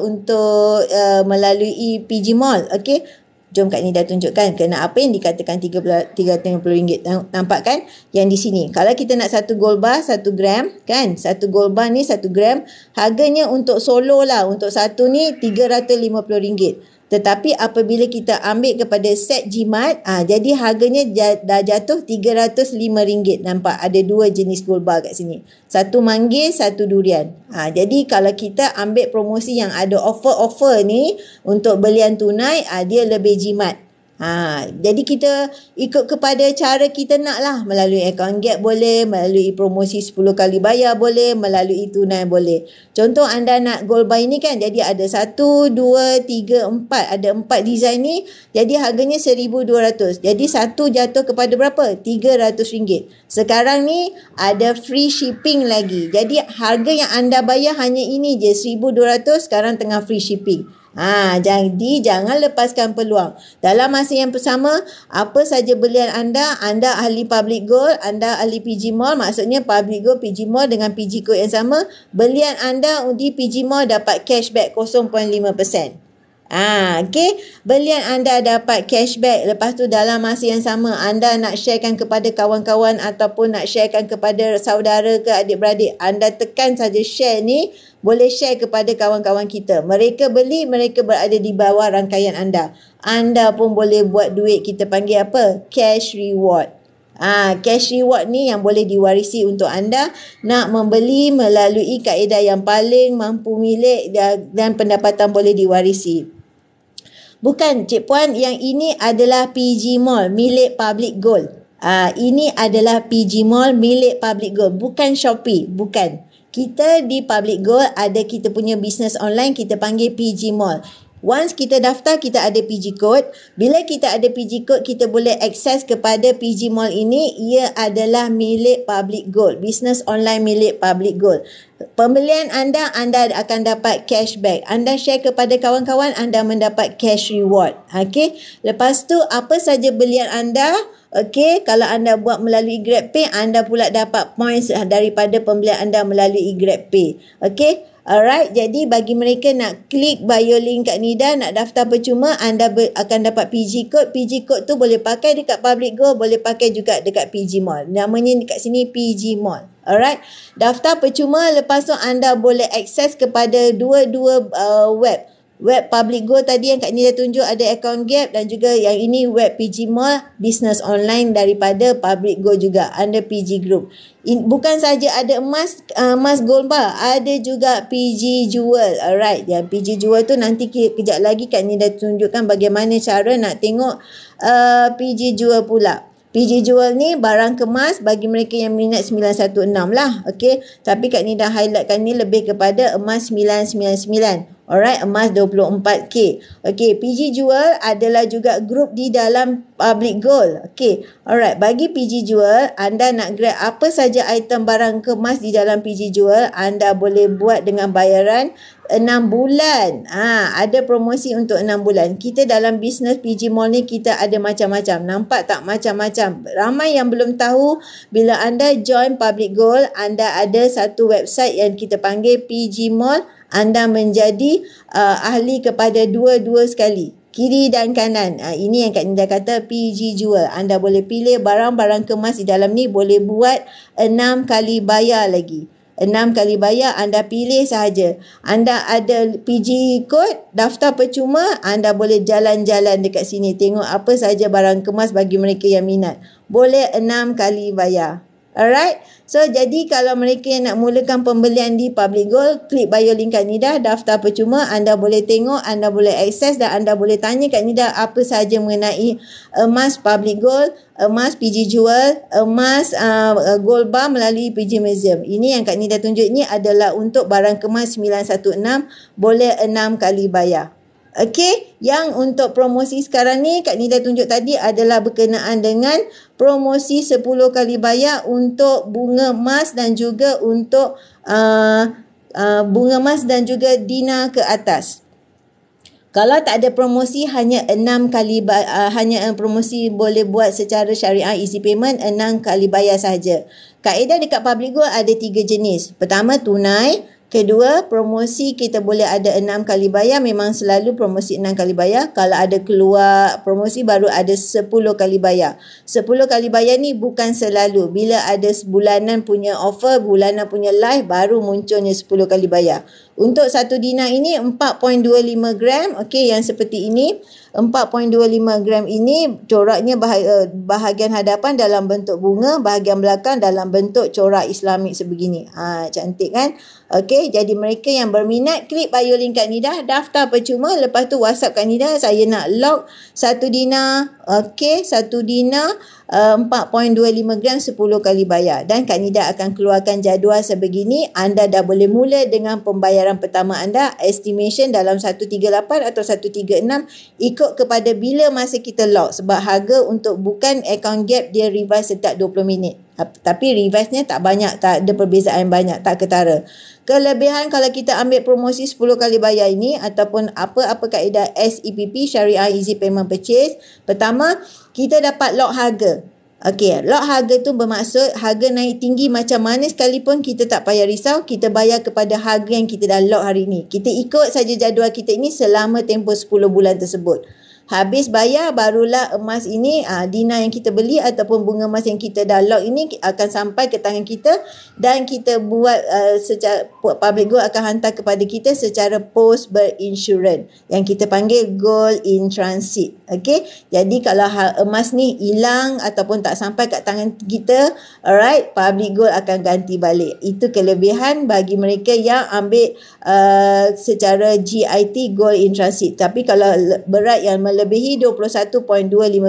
untuk melalui PG Mall. Okey, jom Kak Nida tunjukkan kena apa yang dikatakan RM350. Nampak kan yang di sini. Kalau kita nak satu gold bar 1 gram kan, satu gold bar ni 1 gram, harganya untuk solo lah, untuk satu ni RM350. Tetapi apabila kita ambil kepada set jimat, jadi harganya dah jatuh RM305. Nampak ada 2 jenis gold bar kat sini. Satu manggis, satu durian. Jadi kalau kita ambil promosi yang ada offer-offer ni untuk belian tunai, dia lebih jimat. Jadi kita ikut kepada cara kita nak lah. Melalui account gap boleh, melalui promosi 10 kali bayar boleh, melalui tunai boleh. Contoh anda nak gold bar ini kan, jadi ada 1, 2, 3, 4. Ada 4 design ni, jadi harganya RM1,200. Jadi satu jatuh kepada berapa? RM300. Sekarang ni ada free shipping lagi. Jadi harga yang anda bayar hanya ini je, RM1,200, sekarang tengah free shipping. Jadi jangan lepaskan peluang. Dalam masa yang bersama, apa saja belian anda ahli public gold, anda ahli PG Mall, maksudnya public gold PG Mall dengan PG code yang sama, belian anda di PG Mall dapat cashback 0.5%. Okey, belian anda dapat cashback. Lepas tu dalam masa yang sama anda nak sharekan kepada kawan-kawan ataupun nak sharekan kepada saudara ke adik-beradik, anda tekan saja share ni, boleh share kepada kawan-kawan kita. Mereka beli, mereka berada di bawah rangkaian anda. Anda pun boleh buat duit, kita panggil apa? Cash reward. Cash reward ni yang boleh diwarisi untuk anda nak membeli melalui kaedah yang paling mampu milik dan pendapatan boleh diwarisi. Bukan Cik Puan, yang ini adalah PG Mall milik Public Gold. Ini adalah PG Mall milik Public Gold, bukan Shopee, bukan. Kita di Public Gold ada kita punya business online, kita panggil PG Mall. Once kita daftar, kita ada PG Code. Bila kita ada PG Code, kita boleh akses kepada PG Mall ini. Ia adalah milik Public Gold. Business online milik Public Gold. Pembelian anda akan dapat cashback. Anda share kepada kawan-kawan, anda mendapat cash reward. Okey. Lepas tu, apa saja belian anda, okey, kalau anda buat melalui GrabPay, anda pula dapat points daripada pembelian anda melalui GrabPay. Okey. Alright, jadi bagi mereka nak klik bio link kat Nida, nak daftar percuma, anda akan dapat PG Code. PG Code tu boleh pakai dekat Public Gold, boleh pakai juga dekat PG Mall. Namanya dekat sini PG Mall. Alright, daftar percuma, lepas tu anda boleh akses kepada dua-dua web. Web Public Gold tadi yang Kak Nida tunjuk ada account gap, dan juga yang ini web PG Mall, business online daripada Public Gold juga under PG Group. Bukan saja ada emas gold bar, ada juga PG Jewel. Alright, yang PG Jewel tu nanti kejap lagi Kak Nida tunjukkan bagaimana cara nak tengok PG Jewel pula. PG Jewel ni barang kemas bagi mereka yang minat 916 lah. Okey, tapi Kak Nida highlightkan ni lebih kepada emas 999. Alright, emas 24K. Okey, PG Jewel adalah juga grup di dalam Public Gold. Okey, alright, bagi PG Jewel, anda nak grab apa saja item barang kemas di dalam PG Jewel, anda boleh buat dengan bayaran 6 bulan. Ada promosi untuk 6 bulan. Kita dalam bisnes PG Mall ni kita ada macam-macam. Nampak tak macam-macam? Ramai yang belum tahu, bila anda join Public Gold, anda ada satu website yang kita panggil PG Mall. Anda menjadi ahli kepada dua-dua sekali, kiri dan kanan. Ini yang Kak Nida kata PG Jewel. Anda boleh pilih barang-barang kemas di dalam ni, boleh buat 6 kali bayar lagi. 6 kali bayar, anda pilih sahaja. Anda ada PG Code, daftar percuma, anda boleh jalan-jalan dekat sini. Tengok apa sahaja barang kemas bagi mereka yang minat. Boleh 6 kali bayar. Alright, so jadi kalau mereka yang nak mulakan pembelian di Public Gold, klik bio link Kak Nida, daftar percuma, anda boleh tengok, anda boleh akses, dan anda boleh tanya Kak Nida apa sahaja mengenai emas Public Gold, emas PG Jewel, emas gold bar melalui PG Museum. Ini yang Kak Nida tunjuk ni adalah untuk barang kemas 916, boleh 6 kali bayar. Okey, yang untuk promosi sekarang ni Kak Nida tunjuk tadi adalah berkenaan dengan promosi 10 kali bayar untuk bunga emas dan juga untuk bunga emas dan juga dina ke atas. Kalau tak ada promosi, hanya 6 kali hanya promosi boleh buat secara syariah easy payment, 6 kali bayar sahaja. Kaedah dekat Public Gold ada 3 jenis. Pertama, tunai. Kedua, promosi kita boleh ada 6 kali bayar. Memang selalu promosi 6 kali bayar. Kalau ada keluar promosi, baru ada 10 kali bayar. 10 kali bayar ni bukan selalu. Bila ada bulanan punya offer, bulanan punya live, baru munculnya 10 kali bayar. Untuk satu dinar ini 4.25 gram. Okey, yang seperti ini. 4.25 gram ini coraknya bahagian hadapan dalam bentuk bunga, bahagian belakang dalam bentuk corak Islamik sebegini. Cantik kan? Okey, jadi mereka yang berminat, klik bio link Kak Nida, daftar percuma, lepas tu WhatsApp Kak Nida, saya nak lock 1 dinar. Okey, 1 dinar 4.25 gram 10 kali bayar, dan Kak Nida akan keluarkan jadual sebegini. Anda dah boleh mula dengan pembayaran pertama anda, estimation dalam 138 atau 136, ikut kepada bila masa kita lock, sebab harga untuk bukan account gap dia revise setiap 20 minit. Tapi revise-nya tak banyak, tak ada perbezaan banyak, tak ketara. Kelebihan kalau kita ambil promosi 10 kali bayar ini ataupun apa-apa kaedah SEPP, Syariah Easy Payment Purchase, pertama, kita dapat lock harga. Okey, lock harga tu bermaksud harga naik tinggi macam mana sekalipun kita tak payah risau, kita bayar kepada harga yang kita dah lock hari ini. Kita ikut saja jadual kita ini selama tempoh 10 bulan tersebut. Habis bayar barulah emas ini, Dina yang kita beli ataupun bunga emas yang kita dah lock ini akan sampai ke tangan kita dan kita buat secara public gold akan hantar kepada kita secara post berinsurans yang kita panggil gold in transit. Okey, jadi kalau emas ni hilang ataupun tak sampai kat tangan kita, alright, public gold akan ganti balik. Itu kelebihan bagi mereka yang ambil secara GIT gold in transit. Tapi kalau berat yang melebihi 21.25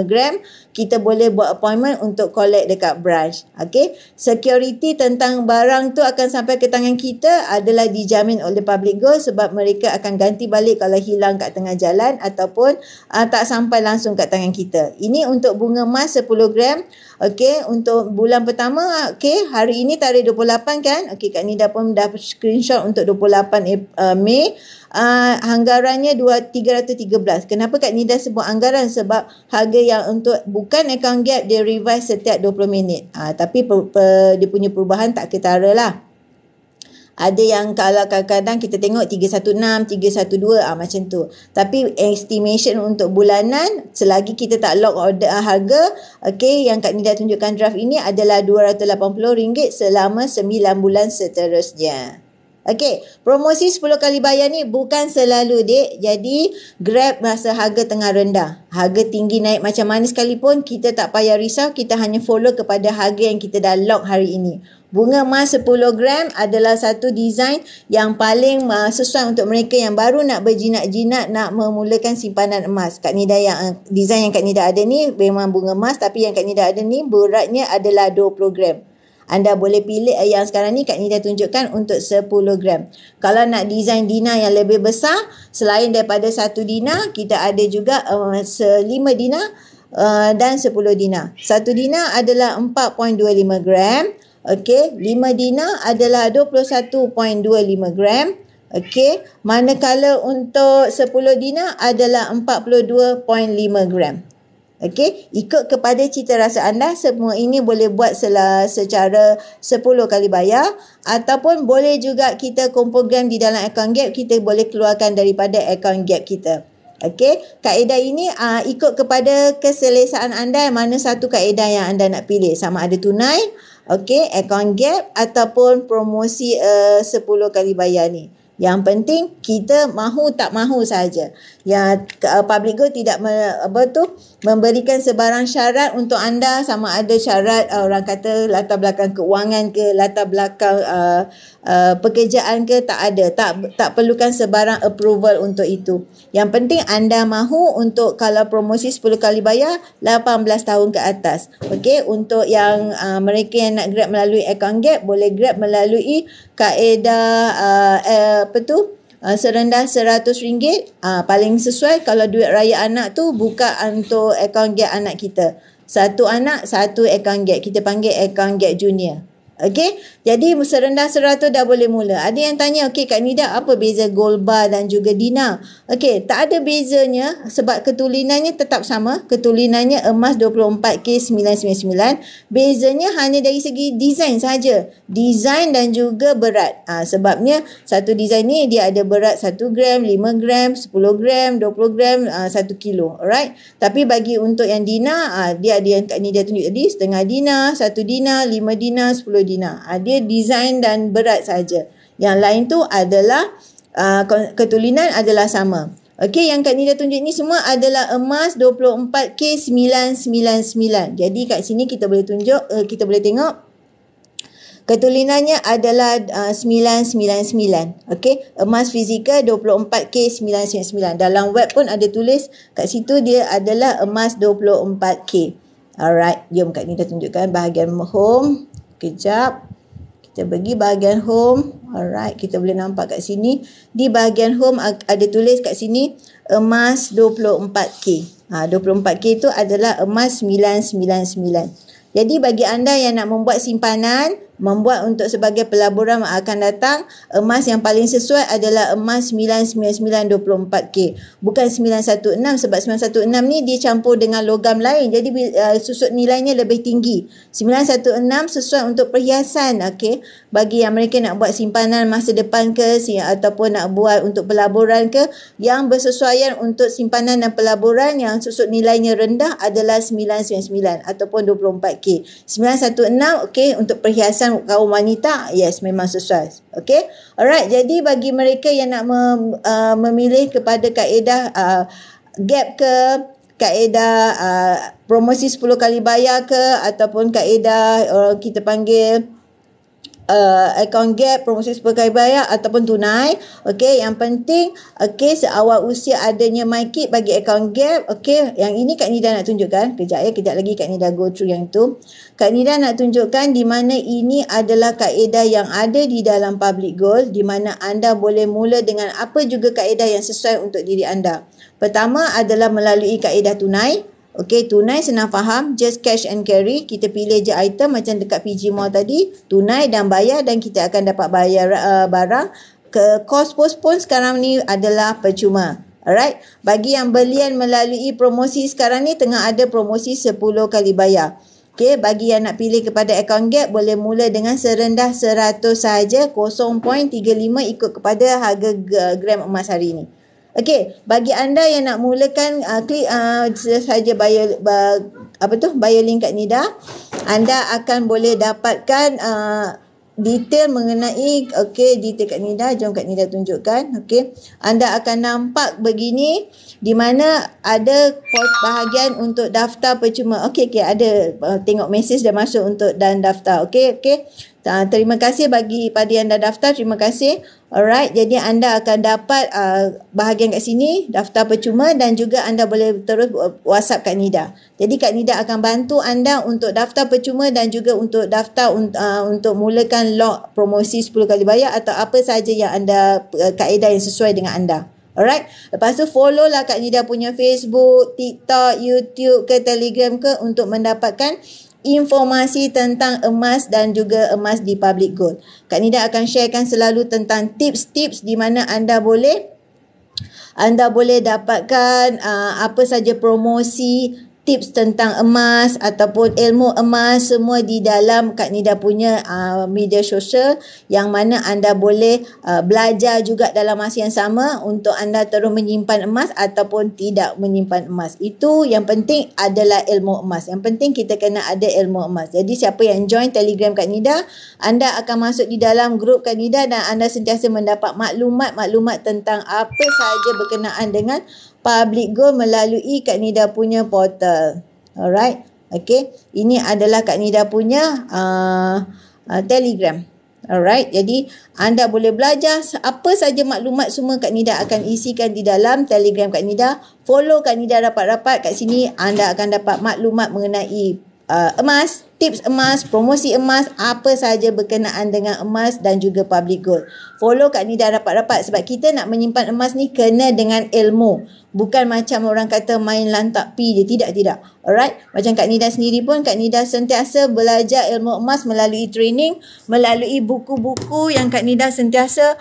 gram, kita boleh buat appointment untuk collect dekat branch. Okay. Security tentang barang tu akan sampai ke tangan kita adalah dijamin oleh public gold sebab mereka akan ganti balik kalau hilang kat tengah jalan ataupun tak sampai langsung kat tangan kita. Ini untuk bunga emas 10 gram. Okay, untuk bulan pertama, okay, hari ini tarikh 28 kan? Okay, Kak Nida pun dah screenshot untuk 28 Mei. Anggarannya 313. Kenapa Kak Nida sebut anggaran? Sebab harga yang untuk bukan account gap dia revise setiap 20 minit. Tapi dia punya perubahan tak ketara lah. Ada yang kalau kadang-kadang kita tengok 316, 312 macam tu. Tapi estimation untuk bulanan selagi kita tak lock order harga, okey, yang Kak Nida tunjukkan draft ini adalah RM280 selama 9 bulan seterusnya. Okey, promosi 10 kali bayar ni bukan selalu dek. Jadi Grab masa harga tengah rendah, harga tinggi naik macam mana sekalipun, kita tak payah risau, kita hanya follow kepada harga yang kita dah lock hari ini. Bunga emas 10 gram adalah satu design yang paling sesuai untuk mereka yang baru nak berjinak-jinak nak memulakan simpanan emas. Kak Nida yang design yang Kak Nida ada ni memang bunga emas, tapi yang Kak Nida ada ni beratnya adalah 20 gram. Anda boleh pilih yang sekarang ni Kak Nida tunjukkan untuk 10 gram. Kalau nak design Dina yang lebih besar, selain daripada 1 Dina, kita ada juga 5 Dina dan 10 Dina. 1 Dina adalah 4.25 gram. Okey, 5 Dina adalah 21.25 gram. Okey, manakala untuk 10 Dina adalah 42.5 gram. Okey, ikut kepada cita rasa anda, semua ini boleh buat secara 10 kali bayar ataupun boleh juga kita kumpul gram di dalam account gap, kita boleh keluarkan daripada account gap kita. Okey, kaedah ini ikut kepada keselesaan anda mana satu kaedah yang anda nak pilih, sama ada tunai, okey, account gap ataupun promosi 10 kali bayar ni. Yang penting kita mahu tak mahu saja. Yang public gold tidak memberikan sebarang syarat untuk anda, sama ada syarat orang kata latar belakang keuangan ke, latar belakang pekerjaan ke, tak ada. Tak perlukan sebarang approval untuk itu. Yang penting anda mahu untuk kalau promosi 10 kali bayar 18 tahun ke atas. Okey, untuk yang mereka yang nak grab melalui account gap, boleh grab melalui kaedah serendah RM100. Paling sesuai kalau duit raya anak tu buka untuk account gap anak kita. Satu anak, satu account gap. Kita panggil account gap junior. Okey, jadi serendah 100 dah boleh mula. Ada yang tanya, okey Kak Nida, apa beza gold bar dan juga Dina? Okey, tak ada bezanya sebab ketulinannya tetap sama. Ketulinannya emas 24K999. Bezanya hanya dari segi design saja. Design dan juga berat. Sebabnya satu design ni dia ada berat 1 gram, 5 gram, 10 gram, 20 gram, 1 kilo. Alright. Tapi bagi untuk yang Dina, dia ada yang Kak Nida tunjuk tadi, setengah Dina, 1 Dina, 5 Dina, 10 Dina. Dia design dan berat saja. Yang lain tu adalah ketulinan adalah sama. Okey, yang Kak Nida tunjuk ni semua adalah emas 24K999. Jadi kat sini kita boleh tunjuk, kita boleh tengok ketulinannya adalah 999. Okey, emas fizikal 24K999. Dalam web pun ada tulis kat situ dia adalah emas 24K. Alright, jom Kak Nida tunjukkan bahagian home. Kejap. Kita pergi bahagian home. Alright, kita boleh nampak kat sini. Di bahagian home ada tulis kat sini emas 24K. 24K itu adalah emas 999. Jadi bagi anda yang nak membuat simpanan, membuat untuk sebagai pelaburan akan datang, emas yang paling sesuai adalah emas 99924K. Bukan 916 sebab 916 ni dia campur dengan logam lain. Jadi susut nilainya lebih tinggi. 916 sesuai untuk perhiasan, okey. Bagi yang mereka nak buat simpanan masa depan ke ataupun nak buat untuk pelaburan ke, yang bersesuaian untuk simpanan dan pelaburan yang susut nilainya rendah adalah 999 ataupun 24K. 916 okey untuk perhiasan kaum wanita, yes memang sesuai. Okey. Alright, jadi bagi mereka yang nak memilih kepada kaedah gap ke, kaedah promosi 10 kali bayar ke, ataupun kaedah kita panggil account gap, promosi 10 kali bayar ataupun tunai. Okey, yang penting okey seawal usia adanya MyKit bagi account gap. Okey, yang ini Kak Nida nak tunjukkan. Kejap lagi Kak Nida go through yang tu. Kak Nida nak tunjukkan di mana ini adalah kaedah yang ada di dalam public goal, di mana anda boleh mula dengan apa juga kaedah yang sesuai untuk diri anda. Pertama adalah melalui kaedah tunai. Okey, tunai senang faham, just cash and carry. Kita pilih je item macam dekat PG Mall tadi, tunai dan bayar, dan kita akan dapat bayar barang. Kos postpone sekarang ni adalah percuma. Alright, bagi yang belian melalui promosi sekarang ni tengah ada promosi 10 kali bayar. Okey, bagi yang nak pilih kepada account gap boleh mula dengan serendah 100 sahaja, 0.35 ikut kepada harga gram emas hari ini. Okey, bagi anda yang nak mulakan klik saja bio link Kak Nida. Anda akan boleh dapatkan detail mengenai detail Kak Nida. Jom Kak Nida tunjukkan. Okey, anda akan nampak begini di mana ada bahagian untuk daftar percuma. Okey, ada tengok mesej dah masuk untuk dan daftar. Okey. Terima kasih bagi pada yang dah daftar. Terima kasih. Alright, jadi anda akan dapat bahagian kat sini daftar percuma, dan juga anda boleh terus WhatsApp Kak Nida. Jadi Kak Nida akan bantu anda untuk daftar percuma dan juga untuk daftar untuk mulakan log promosi 10 kali bayar atau apa sahaja yang anda kaedah yang sesuai dengan anda. Alright, lepas tu follow lah Kak Nida punya Facebook, TikTok, YouTube ke Telegram ke untuk mendapatkan informasi tentang emas dan juga emas di public gold. Kak Nida akan sharekan selalu tentang tips-tips di mana anda boleh dapatkan apa saja promosi, tips tentang emas ataupun ilmu emas, semua di dalam Kak Nida punya media sosial, yang mana anda boleh belajar juga dalam masa yang sama untuk anda terus menyimpan emas ataupun tidak menyimpan emas. Itu yang penting adalah ilmu emas. Yang penting kita kena ada ilmu emas. Jadi siapa yang join Telegram Kak Nida, anda akan masuk di dalam grup Kak Nida dan anda sentiasa mendapat maklumat-maklumat tentang apa sahaja berkenaan dengan public gold melalui Kak Nida punya portal. Alright. Okay. Ini adalah Kak Nida punya Telegram. Alright. Jadi anda boleh belajar apa saja maklumat, semua Kak Nida akan isikan di dalam Telegram Kak Nida. Follow Kak Nida rapat-rapat kat sini. Anda akan dapat maklumat mengenai emas, tips emas, promosi emas, apa sahaja berkenaan dengan emas dan juga public gold. Follow Kak Nida rapat-rapat sebab kita nak menyimpan emas ni kena dengan ilmu. Bukan macam orang kata main lantak pi je. Tidak. Alright. Macam Kak Nida sendiri pun, Kak Nida sentiasa belajar ilmu emas melalui training, melalui buku-buku yang Kak Nida sentiasa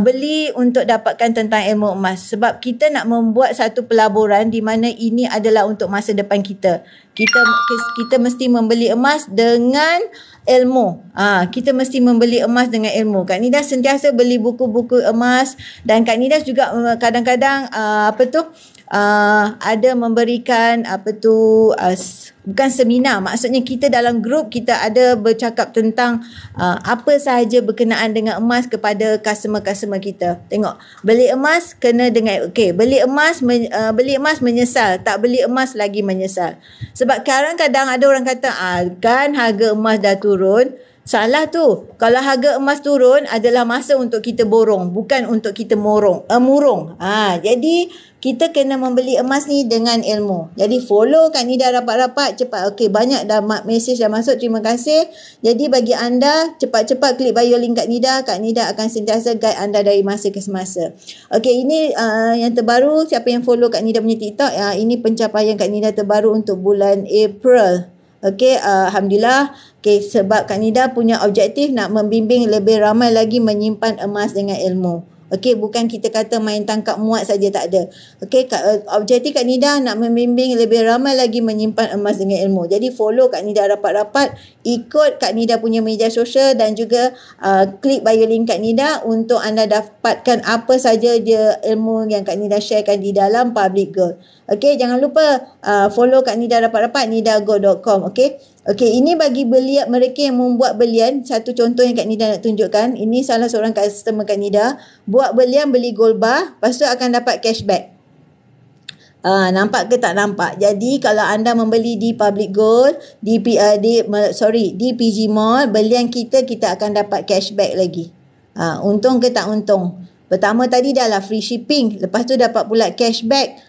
beli untuk dapatkan tentang ilmu emas. Sebab kita nak membuat satu pelaburan di mana ini adalah untuk masa depan kita. Kita mesti membeli emas dengan ilmu. Kita mesti membeli emas dengan ilmu. Kak Nida sentiasa beli buku-buku emas, dan Kak Nida juga kadang-kadang ada memberikan bukan seminar, maksudnya kita dalam grup kita ada bercakap tentang apa sahaja berkenaan dengan emas kepada customer-customer kita. Tengok, beli emas kena dengan beli emas menyesal, tak beli emas lagi menyesal. Sebab kadang-kadang ada orang kata kan harga emas dah turun. Salah tu. Kalau harga emas turun adalah masa untuk kita borong, bukan untuk kita murung. Jadi kita kena membeli emas ni dengan ilmu. Jadi follow Kak Nida rapat-rapat cepat. Banyak dah mesej dah masuk. Terima kasih. Jadi bagi anda cepat-cepat klik bio link Kak Nida akan sentiasa guide anda dari masa ke semasa. Ini yang terbaru, siapa yang follow Kak Nida punya TikTok, ini pencapaian Kak Nida terbaru untuk bulan April. Okey, alhamdulillah. Okey, sebab Kak Nida punya objektif nak membimbing lebih ramai lagi menyimpan emas dengan ilmu. Okey, bukan kita kata main tangkap muat saja, tak ada. Okey, objektif Kak Nida nak membimbing lebih ramai lagi menyimpan emas dengan ilmu. Jadi follow Kak Nida rapat-rapat, ikut Kak Nida punya media sosial dan juga klik bio link Kak Nida untuk anda dapatkan apa saja dia ilmu yang Kak Nida sharekan di dalam Public Gold. Okey, jangan lupa follow Kak Nida rapat-rapat, nidago.com. Okey. Okey, ini bagi belian mereka yang membuat belian. Satu contoh yang Kak Nida nak tunjukkan. Ini salah seorang customer Kak Nida. Buat belian, beli gold bar. Lepas tu akan dapat cashback. Nampak ke tak nampak? Jadi kalau anda membeli di Public Gold, di PG Mall, belian kita akan dapat cashback lagi. Untung ke tak untung? Pertama tadi dah lah free shipping. Lepas tu dapat pula cashback.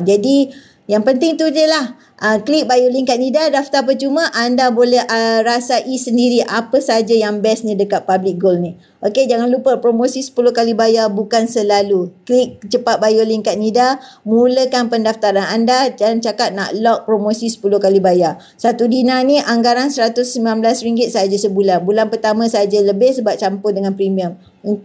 Jadi yang penting tu je lah. Klik bio link Kak Nida, daftar percuma, anda boleh rasai sendiri apa saja yang best ni dekat Public Gold ni. Okey, jangan lupa promosi 10 kali bayar bukan selalu. Klik cepat bio link Kak Nida, mulakan pendaftaran anda dan cakap nak lock promosi 10 kali bayar. Satu dinar ni anggaran RM119 saja sebulan. Bulan pertama saja lebih sebab campur dengan premium.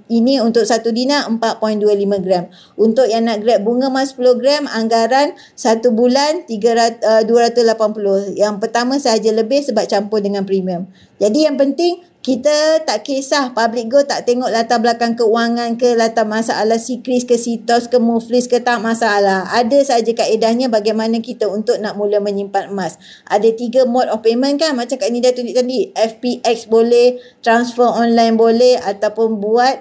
Ini untuk satu dinar 4.25 gram. Untuk yang nak grab bunga emas 10 gram, anggaran satu bulan 280. Yang pertama sahaja lebih sebab campur dengan premium. Jadi yang penting kita tak kisah Public Gold tak tengok latar belakang keuangan ke, latar masalah Sikris ke, Sitos ke, Muflis ke, tak masalah. Ada saja kaedahnya bagaimana kita untuk nak mula menyimpan emas. Ada 3 mode of payment kan, macam Kak Nida tunjuk tadi. FPX boleh, transfer online boleh, ataupun buat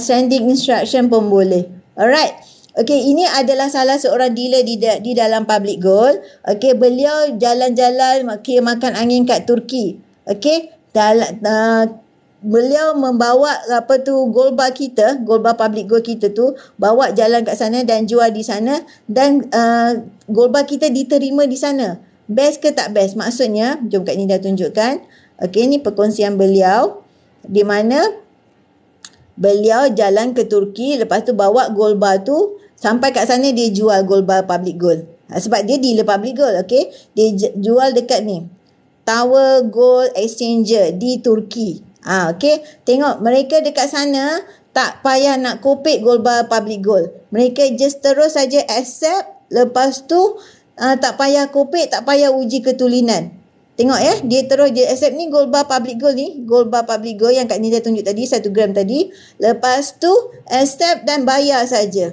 sending instruction pun boleh. Alright. Okey, ini adalah salah seorang dealer di dalam Public Gold. Okey, beliau jalan-jalan makan angin kat Turki. Okey, beliau membawa gold bar kita, gold bar Public Gold kita tu, bawa jalan kat sana dan jual di sana, dan gold bar kita diterima di sana. Best ke tak best? Maksudnya, jom Kak Nida tunjukkan. Okey, ni perkongsian beliau di mana beliau jalan ke Turki, lepas tu bawa gold bar tu sampai kat sana, dia jual gold bar Public Gold. Sebab dia dealer Public Gold, okey. Dia jual dekat ni, Tower Gold Exchanger di Turki. Okey. Tengok, mereka dekat sana tak payah nak kopek gold bar Public Gold. Mereka just terus saja accept. Lepas tu tak payah kopek, tak payah uji ketulinan. Tengok ya, dia terus dia accept ni gold bar Public Gold ni. Gold bar Public Gold yang Kak Nida tunjuk tadi, 1 gram tadi. Lepas tu accept dan bayar saja.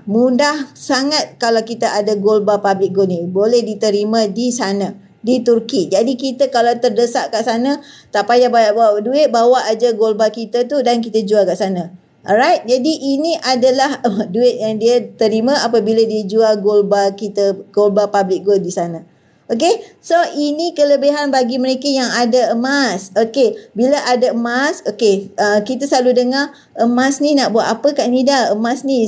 Mudah sangat kalau kita ada gold bar Public Gold ni. Boleh diterima di sana, di Turki. Jadi kita kalau terdesak kat sana, tak payah bawa duit, bawa aja gold bar kita tu dan kita jual kat sana. Alright, jadi ini adalah duit yang dia terima apabila dia jual gold bar kita, gold bar Public Gold di sana. Okay, so ini kelebihan bagi mereka yang ada emas. Okay, bila ada emas, okay, kita selalu dengar emas ni nak buat apa Kak Nida? Emas ni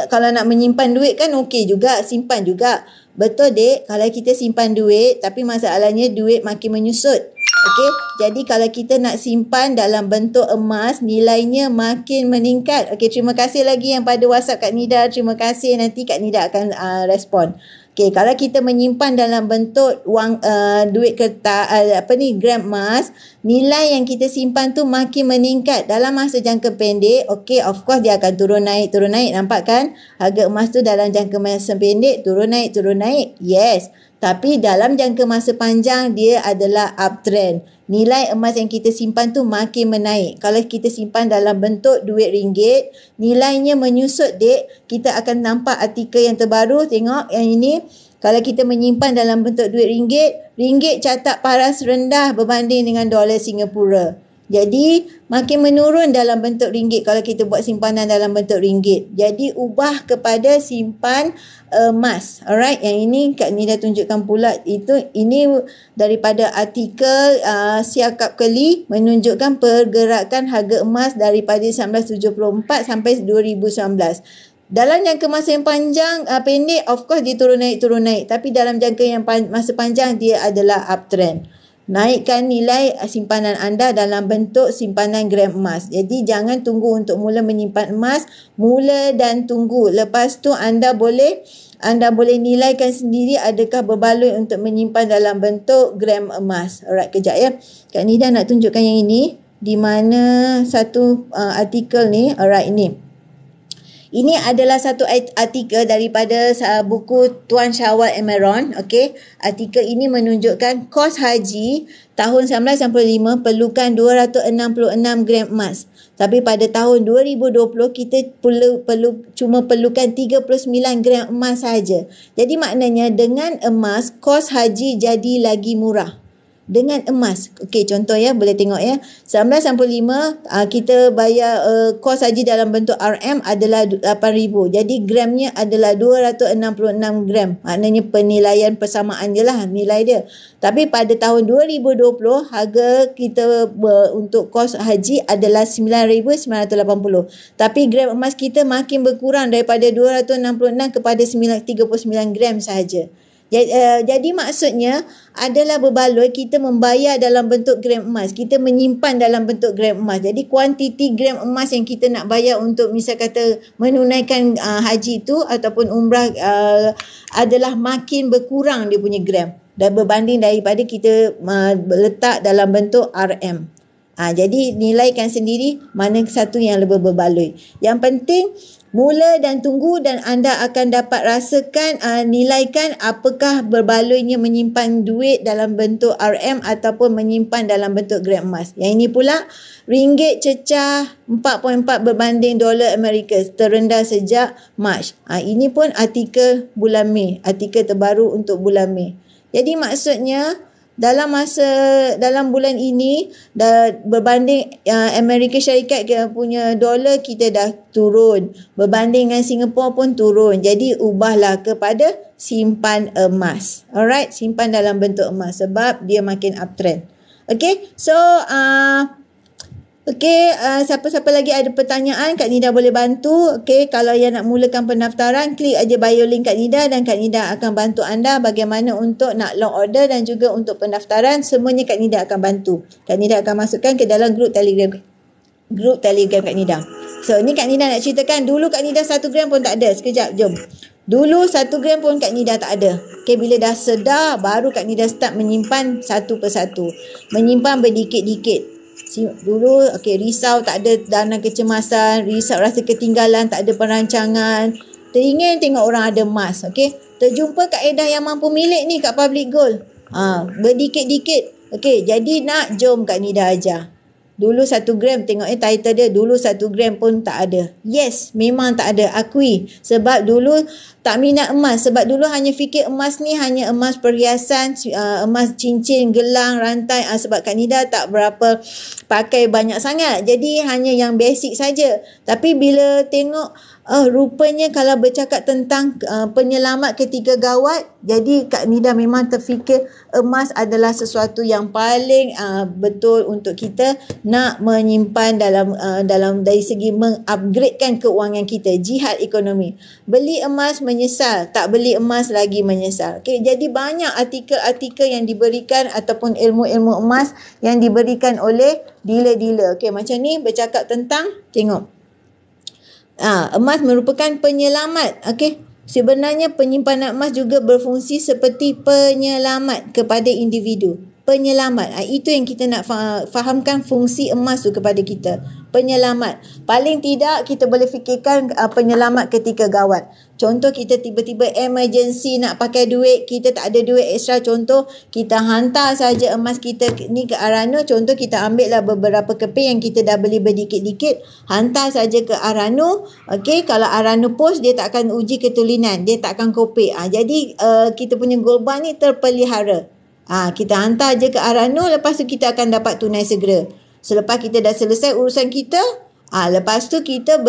kalau nak menyimpan duit kan okey juga, simpan juga. Betul dek, kalau kita simpan duit, tapi masalahnya duit makin menyusut. Okey, jadi kalau kita nak simpan dalam bentuk emas, nilainya makin meningkat. Okey, terima kasih lagi yang pada WhatsApp Kak Nida. Terima kasih, nanti Kak Nida akan respon. Okey, kalau kita menyimpan dalam bentuk wang duit kertas gram emas, nilai yang kita simpan tu makin meningkat dalam masa jangka pendek. Okey, of course dia akan turun naik, nampak kan? Harga emas tu dalam jangka masa pendek turun naik. Yes. Tapi dalam jangka masa panjang dia adalah uptrend. Nilai emas yang kita simpan tu makin menaik. Kalau kita simpan dalam bentuk duit ringgit, nilainya menyusut dek. Kita akan nampak artikel yang terbaru. Tengok yang ini. Kalau kita menyimpan dalam bentuk duit ringgit, ringgit catat paras rendah berbanding dengan dolar Singapura. Jadi makin menurun dalam bentuk ringgit kalau kita buat simpanan dalam bentuk ringgit. Jadi ubah kepada simpan emas. Alright, yang ini Kak Nida tunjukkan pula ini daripada artikel Siakap Keli menunjukkan pergerakan harga emas daripada 1974 sampai 2019. Dalam jangka masa yang panjang, pendek, of course dia turun naik. Tapi dalam jangka yang masa panjang, dia adalah uptrend. naikkan nilai simpanan anda dalam bentuk simpanan gram emas. Jadi jangan tunggu untuk mula menyimpan emas, mula dan tunggu. Lepas tu anda boleh nilaikan sendiri adakah berbaloi untuk menyimpan dalam bentuk gram emas. Alright, kejap ya. Kak Nida nak tunjukkan yang ini. Di mana satu artikel ni. Alright, ini. Ini adalah satu artikel daripada buku Tuan Syawal Emeron. Okey, artikel ini menunjukkan kos haji tahun 1995 perlukan 266 gram emas. Tapi pada tahun 2020 kita cuma perlukan 39 gram emas saja. Jadi maknanya dengan emas kos haji jadi lagi murah. Dengan emas. Okey, contoh ya, boleh tengok ya. 1995 kita bayar kos haji dalam bentuk RM adalah 8,000. Jadi gramnya adalah 266 gram. Maknanya penilaian persamaan je lah nilai dia. Tapi pada tahun 2020 harga kita untuk kos haji adalah 9,980. Tapi gram emas kita makin berkurang daripada 266 kepada 39 gram sahaja. Jadi maksudnya adalah berbaloi kita membayar dalam bentuk gram emas. Kita menyimpan dalam bentuk gram emas. Jadi kuantiti gram emas yang kita nak bayar untuk misal kata menunaikan haji itu ataupun umrah adalah makin berkurang dia punya gram. Dan berbanding daripada kita letak dalam bentuk RM. Jadi nilaikan sendiri mana satu yang lebih berbaloi. Yang penting mula dan tunggu dan anda akan dapat rasakan nilaikan apakah berbaloinya menyimpan duit dalam bentuk RM ataupun menyimpan dalam bentuk gram emas. Yang ini pula ringgit cecah 4.4 berbanding dolar Amerika terendah sejak Mac. Ini pun artikel bulan Mei, artikel terbaru untuk bulan Mei. Jadi maksudnya dalam bulan ini berbanding Amerika Syarikat punya dolar kita dah turun. Berbanding dengan Singapura pun turun. Jadi ubahlah kepada simpan emas. Alright, simpan dalam bentuk emas sebab dia makin uptrend. Okay, so siapa-siapa lagi ada pertanyaan, Kak Nida boleh bantu. Okey, kalau yang nak mulakan pendaftaran, klik aja bio link Kak Nida dan Kak Nida akan bantu anda bagaimana untuk nak long order dan juga untuk pendaftaran. Semuanya Kak Nida akan bantu. Kak Nida akan masukkan ke dalam grup Telegram Kak Nida. So, ni Kak Nida nak ceritakan. Dulu Kak Nida 1 gram pun tak ada. Sekejap, jom. Dulu 1 gram pun Kak Nida tak ada. Okey, bila dah sedar, baru Kak Nida start menyimpan satu persatu. Menyimpan berdikit-dikit. Dulu risau tak ada dana kecemasan, risau rasa ketinggalan, tak ada perancangan, teringin tengok orang ada emas. Terjumpa kaedah yang mampu milik ni kat Public Gold. Berdikit-dikit. Jadi nak jom Kak Nida ajar. Dulu 1 gram, tengok title dia, dulu 1 gram pun tak ada. Yes, memang tak ada, akui. Sebab dulu tak minat emas. Sebab dulu hanya fikir emas ni hanya emas perhiasan, emas cincin, gelang, rantai. Sebab Kak Nida tak berapa pakai banyak sangat. Jadi hanya yang basic saja. Tapi bila tengok rupanya kalau bercakap tentang penyelamat ketika gawat, jadi Kak Nida memang terfikir emas adalah sesuatu yang paling betul untuk kita nak menyimpan dalam dari segi mengupgradekan keuangan kita, jihad ekonomi. Beli emas menyesal, tak beli emas lagi menyesal. Jadi banyak artikel-artikel yang diberikan ataupun ilmu-ilmu emas yang diberikan oleh dealer-dealer. Macam ni bercakap tentang, tengok. Emas merupakan penyelamat. Sebenarnya penyimpanan emas juga berfungsi seperti penyelamat kepada individu. Penyelamat. Itu yang kita nak fahamkan fungsi emas tu kepada kita. Penyelamat. Paling tidak kita boleh fikirkan penyelamat ketika gawat. Contoh kita tiba-tiba emergency nak pakai duit, kita tak ada duit ekstra. Contoh kita hantar saja emas kita ni ke Arano. Contoh kita ambil lah beberapa keping yang kita dah beli berdikit-dikit, hantar saja ke Arano. Kalau Arano post dia tak akan uji ketulinan, dia tak akan kopek. Jadi kita punya gold bar ni terpelihara. Kita hantar je ke Arano, lepas tu kita akan dapat tunai segera. Selepas kita dah selesai urusan kita, lepas tu kita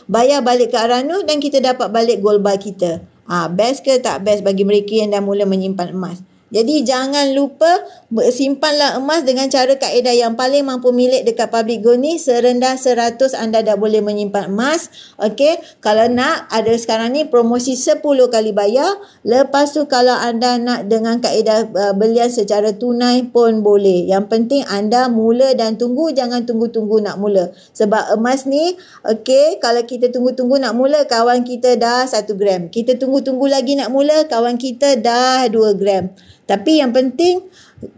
bayar balik ke Arano dan kita dapat balik gold bar kita. Best ke tak best bagi mereka yang dah mula menyimpan emas? Jadi jangan lupa simpanlah emas dengan cara kaedah yang paling mampu milik dekat Public Gold ni. Serendah 100 anda dah boleh menyimpan emas. Okey, kalau nak ada sekarang ni promosi 10 kali bayar. Lepas tu kalau anda nak dengan kaedah belian secara tunai pun boleh. Yang penting anda mula dan tunggu, jangan tunggu-tunggu nak mula. Sebab emas ni, okey, kalau kita tunggu-tunggu nak mula, kawan kita dah 1 gram. Kita tunggu-tunggu lagi nak mula, kawan kita dah 2 gram. Tapi yang penting,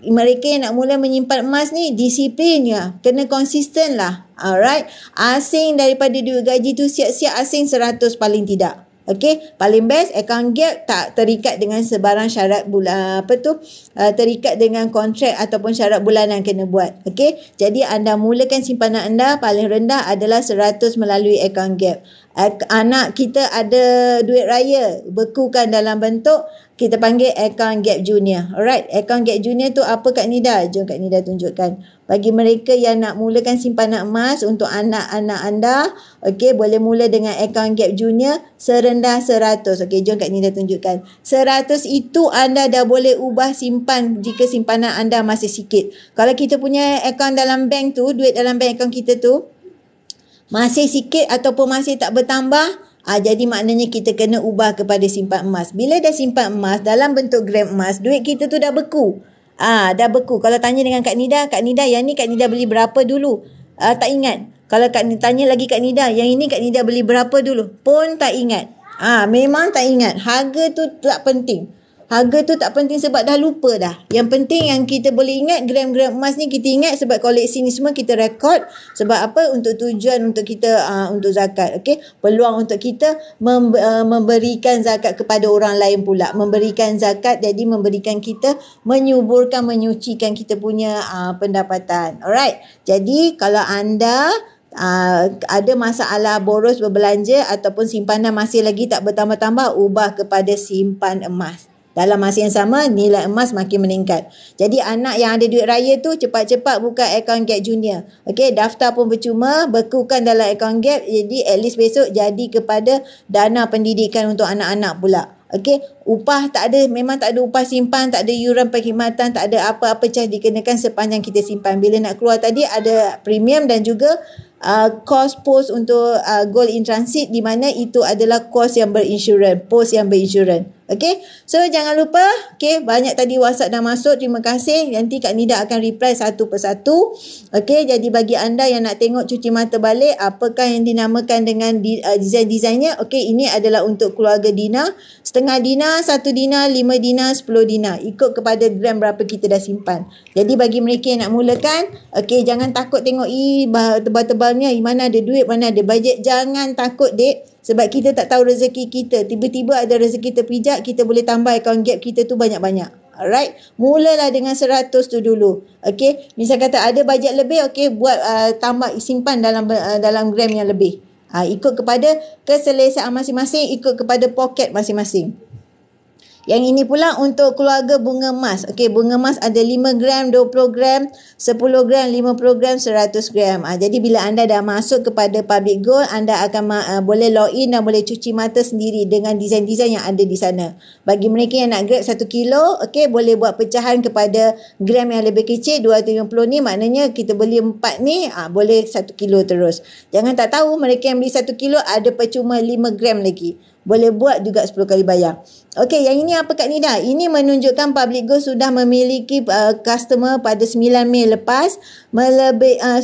mereka yang nak mula menyimpan emas ni, disiplin ya. Kena konsisten lah. Alright. Asing daripada duit gaji tu, siap-siap asing 100 paling tidak. Okey, paling best account gap tak terikat dengan sebarang syarat terikat dengan kontrak ataupun syarat bulanan kena buat. Okey, jadi anda mulakan simpanan anda paling rendah adalah 100 melalui account gap. Anak kita ada duit raya bekukan dalam bentuk kita panggil account gap junior. Alright, account gap junior tu apa Kak Nida? Jom Kak Nida tunjukkan. Bagi mereka yang nak mulakan simpanan emas untuk anak-anak anda, okey, boleh mula dengan account gap junior serendah 100. Okey, jom Kak Nida tunjukkan. 100 itu anda dah boleh ubah simpan jika simpanan anda masih sikit. Kalau kita punya account dalam bank tu, duit dalam bank account kita tu masih sikit ataupun masih tak bertambah, jadi maknanya kita kena ubah kepada simpan emas. Bila dah simpan emas dalam bentuk gram emas, duit kita tu dah beku. Dah beku. Kalau tanya dengan Kak Nida, yang ni Kak Nida beli berapa dulu? Tak ingat. Kalau tanya lagi Kak Nida, yang ini Kak Nida beli berapa dulu? Pun tak ingat. Memang tak ingat. Harga tu tak penting. Harga tu tak penting sebab dah lupa dah. Yang penting yang kita boleh ingat, gram-gram emas ni kita ingat sebab koleksi ni semua kita rekod. Sebab apa? Untuk tujuan untuk kita untuk zakat. Okey, peluang untuk kita memberikan zakat kepada orang lain pula. Memberikan zakat, jadi memberikan kita menyuburkan, menyucikan kita punya pendapatan. Alright. Jadi kalau anda ada masalah boros berbelanja ataupun simpanan masih lagi tak bertambah-tambah, ubah kepada simpan emas. Dalam masa yang sama, nilai emas makin meningkat. Jadi anak yang ada duit raya tu cepat-cepat buka account gap junior. Okey, daftar pun percuma, bekukan dalam account gap. Jadi at least besok jadi kepada dana pendidikan untuk anak-anak pula. Okey, upah tak ada, memang tak ada upah simpan, tak ada yuran perkhidmatan, tak ada apa-apa charge dikenakan sepanjang kita simpan. Bila nak keluar tadi ada premium dan juga kos post untuk gold in transit, di mana itu adalah kos yang berinsurans, post yang berinsurans. Okey, so jangan lupa. Okey, banyak tadi WhatsApp dah masuk, terima kasih. Nanti Kak Nida akan reply satu persatu. Okey, jadi bagi anda yang nak tengok cuci mata balik, apakah yang dinamakan dengan design-desainnya. Okey, ini adalah untuk keluarga dinar, setengah dinar, 1 dinar, 5 dinar, 10 dinar, ikut kepada gram berapa kita dah simpan. Jadi bagi mereka yang nak mulakan, okey, jangan takut tengok tebal-tebalnya, mana ada duit, mana ada bajet. Jangan takut dek, sebab kita tak tahu rezeki kita. Tiba-tiba ada rezeki terpijak, kita boleh tambah account gap kita tu banyak-banyak. Alright, mulalah dengan 100 tu dulu. Okey, misal kata ada bajet lebih, okey, buat tambah simpan dalam gram yang lebih. Ikut kepada keselesaan masing-masing, ikut kepada poket masing-masing. Yang ini pula untuk keluarga bunga emas. Okey, bunga emas ada 5 gram, 20 gram, 10 gram, 50 gram, 100 gram. Jadi bila anda dah masuk kepada Public Gold, anda akan boleh login dan boleh cuci mata sendiri dengan desain-desain yang ada di sana. Bagi mereka yang nak grab 1 kilo, okey, boleh buat pecahan kepada gram yang lebih kecil, 250 ni, maknanya kita beli 4 ni, boleh 1 kilo terus. Jangan tak tahu, mereka yang beli 1 kilo ada percuma 5 gram lagi. Boleh buat juga 10 kali bayar. Okey, yang ini apa Kak Nida? Ini menunjukkan Public Gold sudah memiliki customer pada 9 Mei lepas,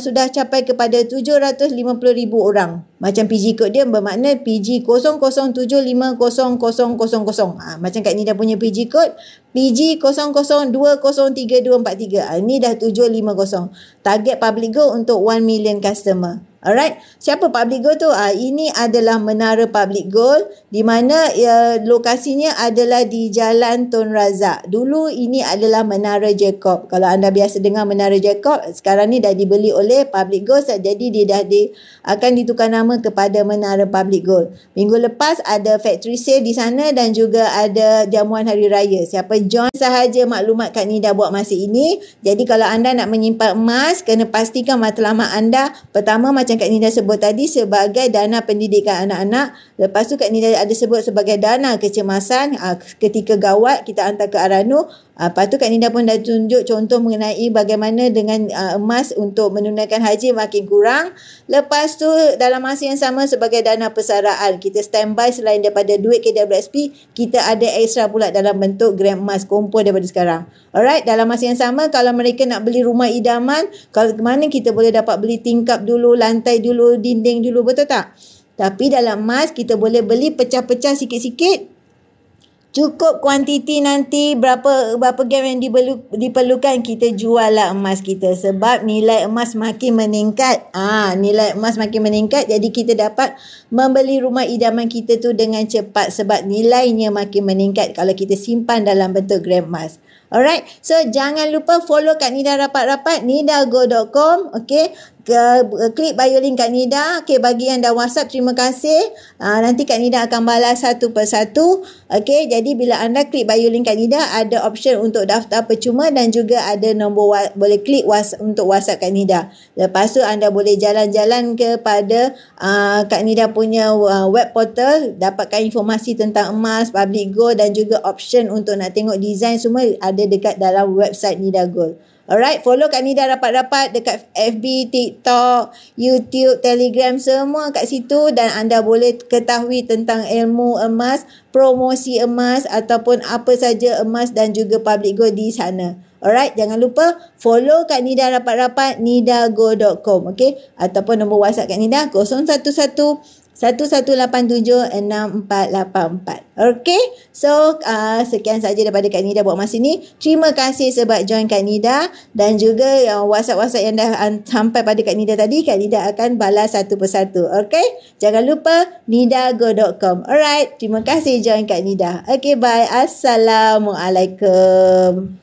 sudah capai kepada 750,000 orang. Macam PG code dia bermakna PG 00750000. Macam Kak Nida punya PG code, PG 00203243. Ini dah 750. Target Public Gold untuk 1 million customer. Alright, siapa Public Gold tu? Ini adalah Menara Public Gold, di mana lokasinya adalah di Jalan Tun Razak. Dulu ini adalah Menara Jacob. Kalau anda biasa dengar Menara Jacob, sekarang ni dah dibeli oleh Public Gold, jadi dia dah akan ditukar nama kepada Menara Public Gold. Minggu lepas ada factory sale di sana dan juga ada jamuan hari raya. Siapa join sahaja maklumat Kak Nida buat masa ini. Jadi kalau anda nak menyimpan emas, kena pastikan matlamat anda pertama macam Kak Nida sebut tadi sebagai dana pendidikan anak-anak. Lepas tu Kak Nida ada sebut sebagai dana kecemasan. Ketika gawat kita hantar ke Arano. Lepas tu Kak Nida pun dah tunjuk contoh mengenai bagaimana dengan emas untuk menunaikan haji makin kurang. Lepas tu dalam masa yang sama sebagai dana persaraan, kita standby selain daripada duit KWSP, kita ada extra pula dalam bentuk gram emas kumpul daripada sekarang. Alright, dalam masa yang sama kalau mereka nak beli rumah idaman, kalau ke mana kita boleh dapat beli tingkap dulu, lantai dulu, dinding dulu, betul tak? Tapi dalam emas kita boleh beli pecah-pecah sikit-sikit. Cukup kuantiti nanti berapa gram yang diperlukan, kita jual lah emas kita sebab nilai emas makin meningkat. Nilai emas makin meningkat, jadi kita dapat membeli rumah idaman kita tu dengan cepat sebab nilainya makin meningkat kalau kita simpan dalam bentuk gram emas. Alright, so jangan lupa follow Kak Nida rapat-rapat, nidago.com, okay. Klik bio link Kak Nida. Okay, bagi yang dah WhatsApp, terima kasih. Nanti Kak Nida akan balas satu persatu. Okay, jadi bila anda klik bio link Kak Nida, ada option untuk daftar percuma dan juga ada nombor boleh klik untuk WhatsApp Kak Nida. Lepas tu anda boleh jalan-jalan kepada Kak Nida punya web portal, dapatkan informasi tentang emas, public gold dan juga option untuk nak tengok design semua ada dekat dalam website Nida Gold. Alright, follow Kak Nida rapat-rapat dekat FB, TikTok, YouTube, Telegram, semua kat situ dan anda boleh ketahui tentang ilmu emas, promosi emas ataupun apa saja emas dan juga public gold di sana. Alright, jangan lupa follow Kak Nida rapat-rapat, nidago.com, okay? Ataupun nombor WhatsApp Kak Nida 011-1187-6484. Okay, so sekian saja daripada Kak Nida buat masa ni. Terima kasih sebab join Kak Nida dan juga WhatsApp yang dah sampai pada Kak Nida tadi, Kak Nida akan balas satu persatu. Okay, jangan lupa nidago.com. Alright, terima kasih join Kak Nida. Okay, bye. Assalamualaikum.